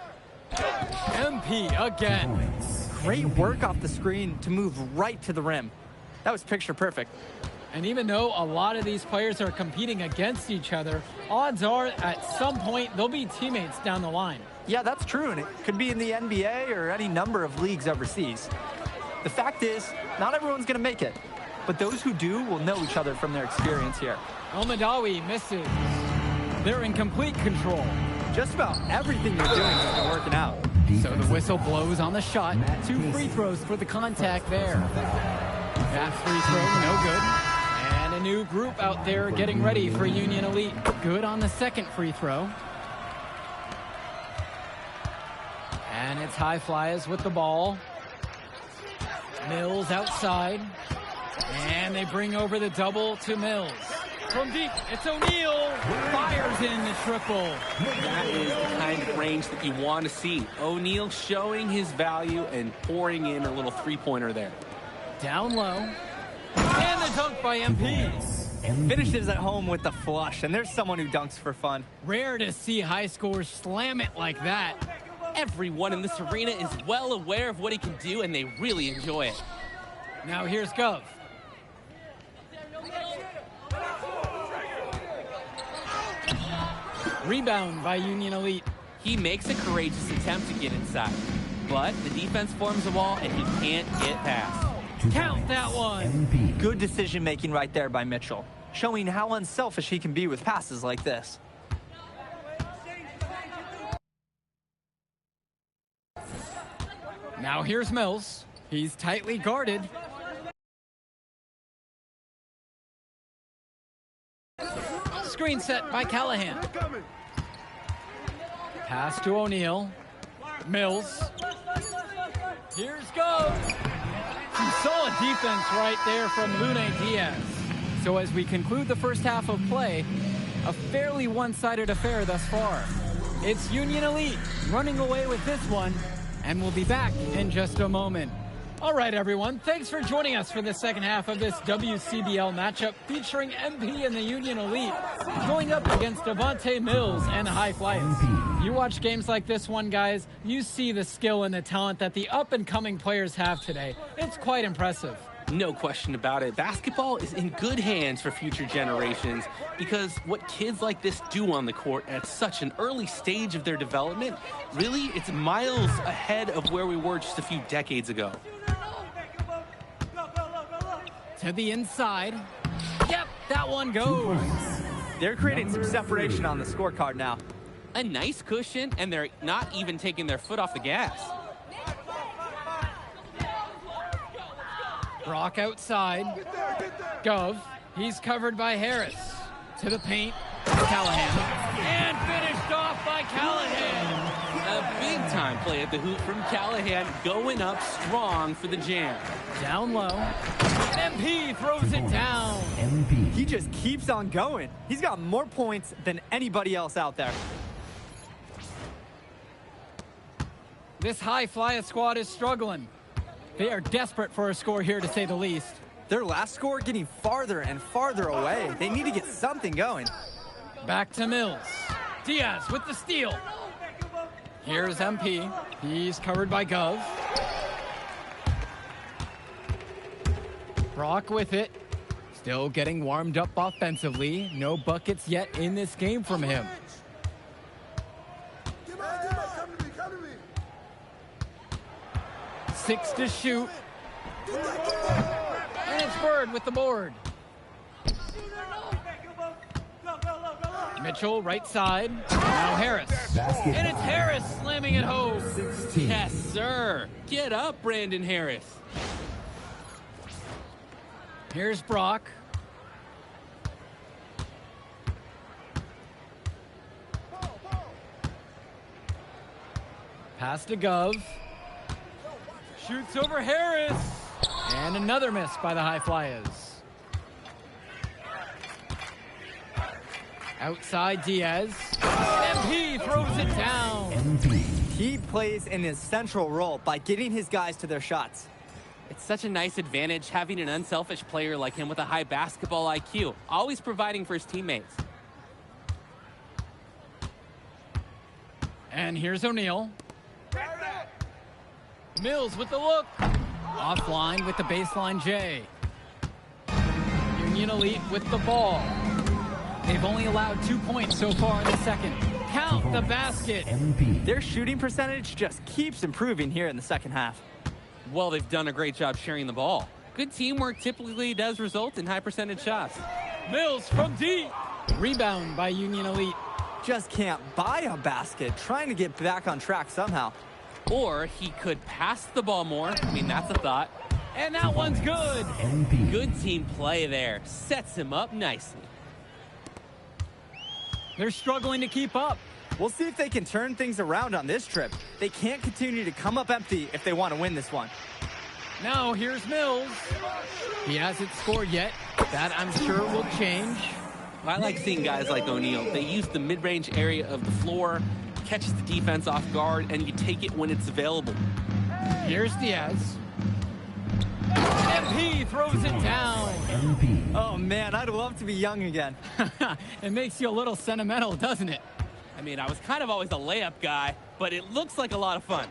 MP again. Great work off the screen to move right to the rim. That was picture perfect. And even though a lot of these players are competing against each other, odds are at some point they'll be teammates down the line. Yeah, that's true, and it could be in the NBA or any number of leagues overseas. The fact is, not everyone's going to make it, but those who do will know each other from their experience here. El-Madawi misses. They're in complete control. Just about everything you're doing has been working out. So the whistle blows on the shot. 2 free throws for the contact there. That free throw, no good. And a new group out there getting ready for Union Elite. Good on the second free throw. And it's High Flyers with the ball. Mills outside. And they bring over the double to Mills. From deep, it's O'Neal. Fires in the triple. That is the kind of range that you want to see. O'Neal showing his value and pouring in a little three-pointer there. Down low. And the dunk by MP. Finishes at home with the flush, and there's someone who dunks for fun. Rare to see high scores slam it like that. Everyone in this arena is well aware of what he can do, and they really enjoy it. Now here's Gov. Rebound by Union Elite. He makes a courageous attempt to get inside, but the defense forms a wall, and he can't get past. Count that one. Good decision-making right there by Mitchell, showing how unselfish he can be with passes like this. Now here's Mills. He's tightly guarded. Screen set by Callahan. Pass to O'Neal. Mills. Here's Go. Some solid defense right there from Lune Diaz. So as we conclude the first half of play, a fairly one-sided affair thus far. It's Union Elite running away with this one, and we'll be back in just a moment. All right, everyone, thanks for joining us for the second half of this WCBL matchup featuring MP and the Union Elite going up against Devontae Mills and High Flyers. You watch games like this one, guys, you see the skill and the talent that the up-and-coming players have today. It's quite impressive. No question about it. Basketball is in good hands for future generations because what kids like this do on the court at such an early stage of their development, really, it's miles ahead of where we were just a few decades ago. To the inside. Yep, that one goes. They're creating some separation on the scorecard now. A nice cushion, and they're not even taking their foot off the gas. Brock outside. Gov. He's covered by Harris. To the paint. Callahan. And finished off by Callahan. A big-time play at the hoop from Callahan, going up strong for the jam. Down low. MP throws it down. He just keeps on going. He's got more points than anybody else out there. This High Flyer squad is struggling. They are desperate for a score here, to say the least. Their last score getting farther and farther away. They need to get something going. Back to Mills. Diaz with the steal. Here's MP. He's covered by Gov. Brock with it. Still getting warmed up offensively. No buckets yet in this game from him. 6 to shoot. And it's Bird with the board. Mitchell, right side. Now Harris. And it's Harris slamming it home. 16. Yes, sir. Get up, Brandon Harris. Here's Brock. Pass to Gov. Shoots over Harris. And another miss by the High Flyers. Outside Diaz. MP throws it down. He plays an essential role by getting his guys to their shots. It's such a nice advantage having an unselfish player like him with a high basketball IQ, always providing for his teammates. And here's O'Neal. Mills with the look. Offline with the baseline J. Union Elite with the ball. They've only allowed 2 points so far in the second. Count the basket. Their shooting percentage just keeps improving here in the second half. Well, they've done a great job sharing the ball. Good teamwork typically does result in high percentage shots. Mills from deep. Rebound by Union Elite. Just can't buy a basket, trying to get back on track somehow. Or he could pass the ball more. I mean, that's a thought. And that one's good. Good team play there. Sets him up nicely. They're struggling to keep up. We'll see if they can turn things around on this trip. They can't continue to come up empty if they want to win this one. Now here's Mills. He hasn't scored yet. That, I'm sure, will change. I like seeing guys like O'Neal. They use the mid-range area of the floor, catches the defense off guard, and you take it when it's available. Here's Diaz. MP throws it down. Oh, man, I'd love to be young again. It makes you a little sentimental, doesn't it? I mean, I was kind of always a layup guy, but it looks like a lot of fun.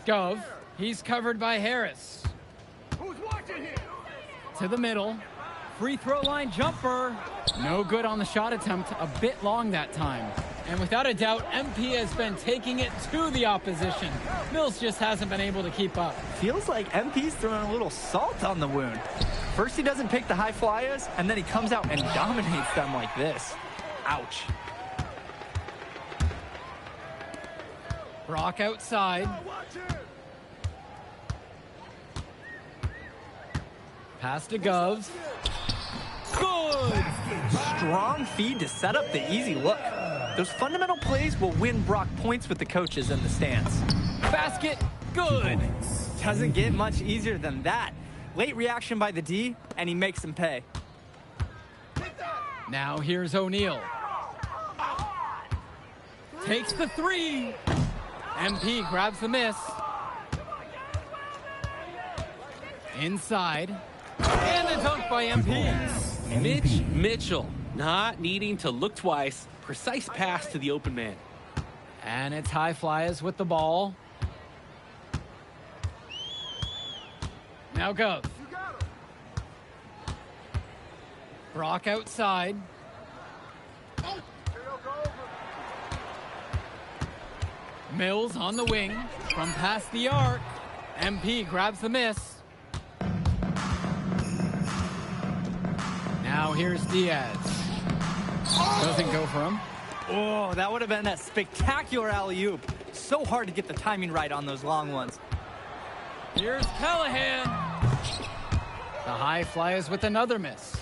Gov. He's covered by Harris. Who's watching here? To the middle. Free throw line jumper. No good on the shot attempt. A bit long that time. And without a doubt, MP has been taking it to the opposition. Mills just hasn't been able to keep up. Feels like MP's throwing a little salt on the wound. First he doesn't pick the High Flyers, and then he comes out and dominates them like this. Ouch. Brock outside. Pass to Gov. Good! Strong feed to set up the easy look. Those fundamental plays will win Brock points with the coaches in the stands. Basket, good! Doesn't get much easier than that. Late reaction by the D, and he makes them pay. Now here's O'Neal. Takes the three. MP grabs the miss. Inside. And the dunk by MP. Mitch Mitchell, not needing to look twice. Precise pass to the open man. And it's High Flyers with the ball. Now Gov. Brock outside. Mills on the wing from past the arc. MP grabs the miss. Now here's Diaz. Doesn't go for him. Oh, that would have been a spectacular alley-oop. So hard to get the timing right on those long ones. Here's Callahan. The High Flyers with another miss.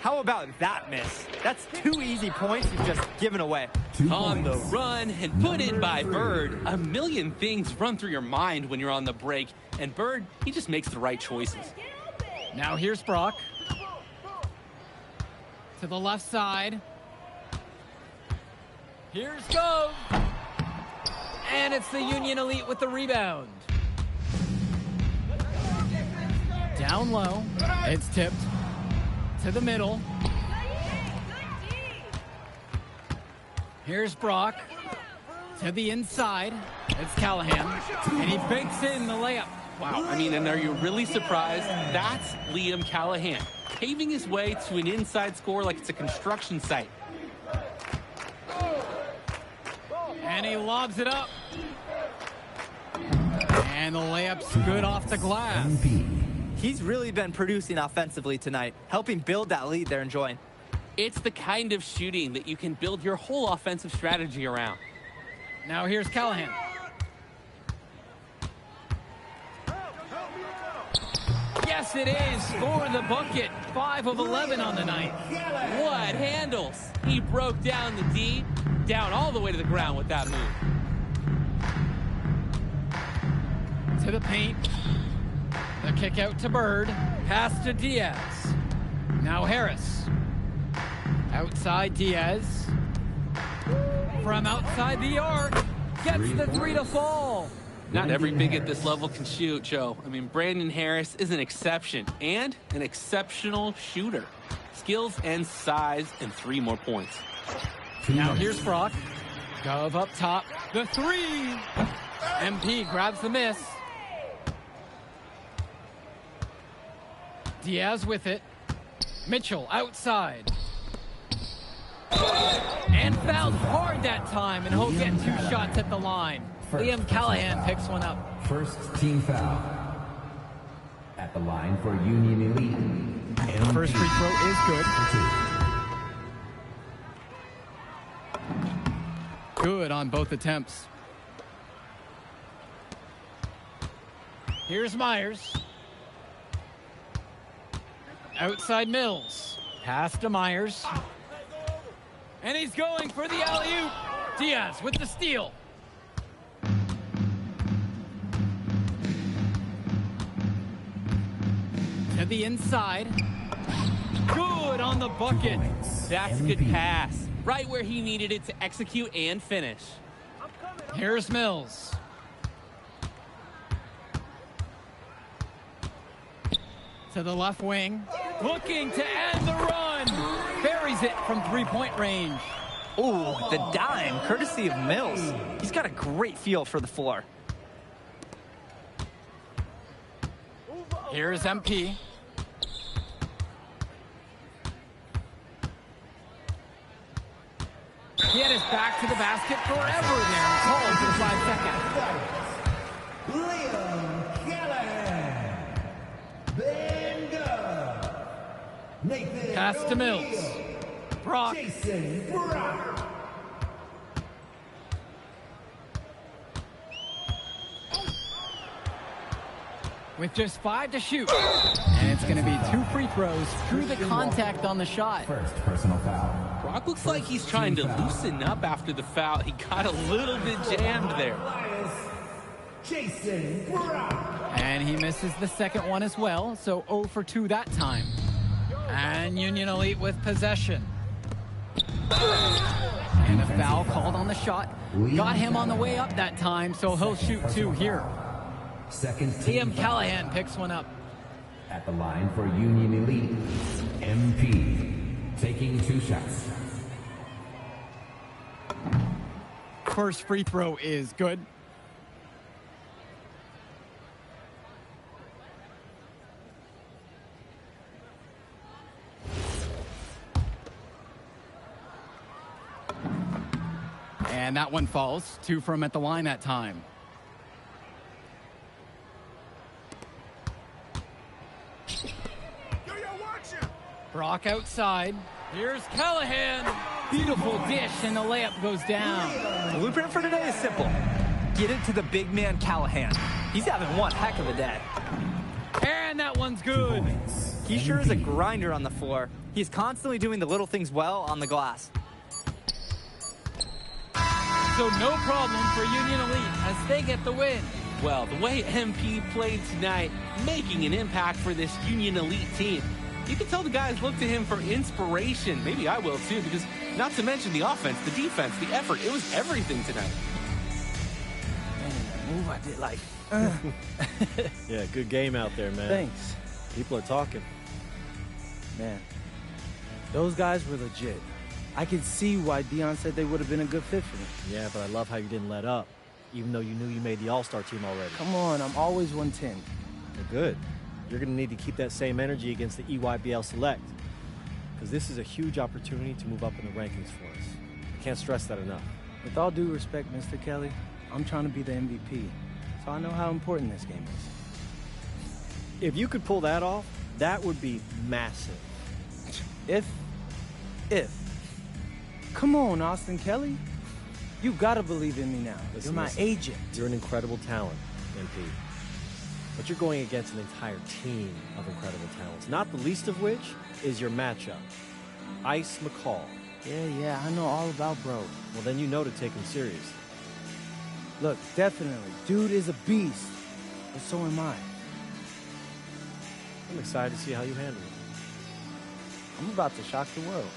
How about that miss? That's 2 easy points you've just given away. On the run and put in by Bird. A million things run through your mind when you're on the break. And Bird, he just makes the right choices. Now here's Brock. To the left side. Here's Go. And it's the Union Elite with the rebound. Down low. It's tipped. To the middle. Here's Brock. To the inside. It's Callahan. And he bakes in the layup. Wow, I mean, and are you really surprised? That's Liam Callahan, paving his way to an inside score like it's a construction site. And he lobs it up. And the layup's good off the glass. He's really been producing offensively tonight, helping build that lead they're enjoying. It's the kind of shooting that you can build your whole offensive strategy around. Now here's Callahan. Yes, it is. For the bucket. 5 of 11 on the night. What handles? He broke down the D, down all the way to the ground with that move. To the paint. The kick out to Bird. Pass to Diaz. Now Harris. Outside Diaz. From outside the arc. Gets the 3 to fall. Not every big at this level can shoot, Joe. I mean, Brandon Harris is an exception and an exceptional shooter. Skills and size and 3 more points. Now here's Brock. Gov up top. The 3. MP grabs the miss. Diaz with it. Mitchell outside. And fouled hard that time, and he'll get 2 shots at the line. Liam Callahan picks one up. First team foul. At the line for Union Elite. And the first free throw is good. Good on both attempts. Here's Myers. Outside Mills. Pass to Myers. And he's going for the alley-oop. Diaz with the steal. To the inside. Good on the bucket. That's a good pass. Right where he needed it to execute and finish. Here's Mills. To the left wing. Looking to end the run. Buries it from 3-point range. Ooh, the dime, courtesy of Mills. He's got a great feel for the floor. Here's MP. He had his back to the basket forever there and called for 5 seconds. Liam Callahan. Ben Gov. Nathan. Pass to Mills. Brock. Jason Brock. With just 5 to shoot. And it's going to be 2 free throws through the contact on the shot. First personal foul. Brock looks like he's trying to loosen up after the foul. He got a little bit jammed there. Jason Brock. And he misses the second one as well, so 0 for 2 that time. And Union Elite with possession. And a foul called on the shot. Got him on the way up that time, so he'll shoot 2 here. Liam Callahan picks one up. At the line for Union Elite, MP, taking 2 shots. First free throw is good. And that one falls. 2 from at the line that time. Brock outside. Here's Callahan. Beautiful dish, and the layup goes down. The blueprint for today is simple. Get it to the big man Callahan. He's having one heck of a day. And that one's good. He sure is a grinder on the floor. He's constantly doing the little things well on the glass. So no problem for Union Elite as they get the win. Well, the way MP played tonight, making an impact for this Union Elite team. You can tell the guys look to him for inspiration. Maybe I will too, because not to mention the offense, the defense, the effort. It was everything tonight. Man, move I did like. Yeah, good game out there, man. Thanks. People are talking. Man, those guys were legit. I could see why Dion said they would have been a good fit for me. Yeah, but I love how you didn't let up, even though you knew you made the All-Star team already. Come on, I'm always 110. Well, good. You're going to need to keep that same energy against the EYBL Select, because this is a huge opportunity to move up in the rankings for us. I can't stress that enough. With all due respect, Mr. Kelly, I'm trying to be the MVP, so I know how important this game is. If you could pull that off, that would be massive. If. Come on, Austin Kelly. You gotta believe in me now. You're my agent. You're an incredible talent, MP. But you're going against an entire team of incredible talents, not the least of which is your matchup, Ice McCall. Yeah, I know all about bro. Well, then you know to take him serious. Look, definitely. Dude is a beast, but so am I. I'm excited to see how you handle it. I'm about to shock the world.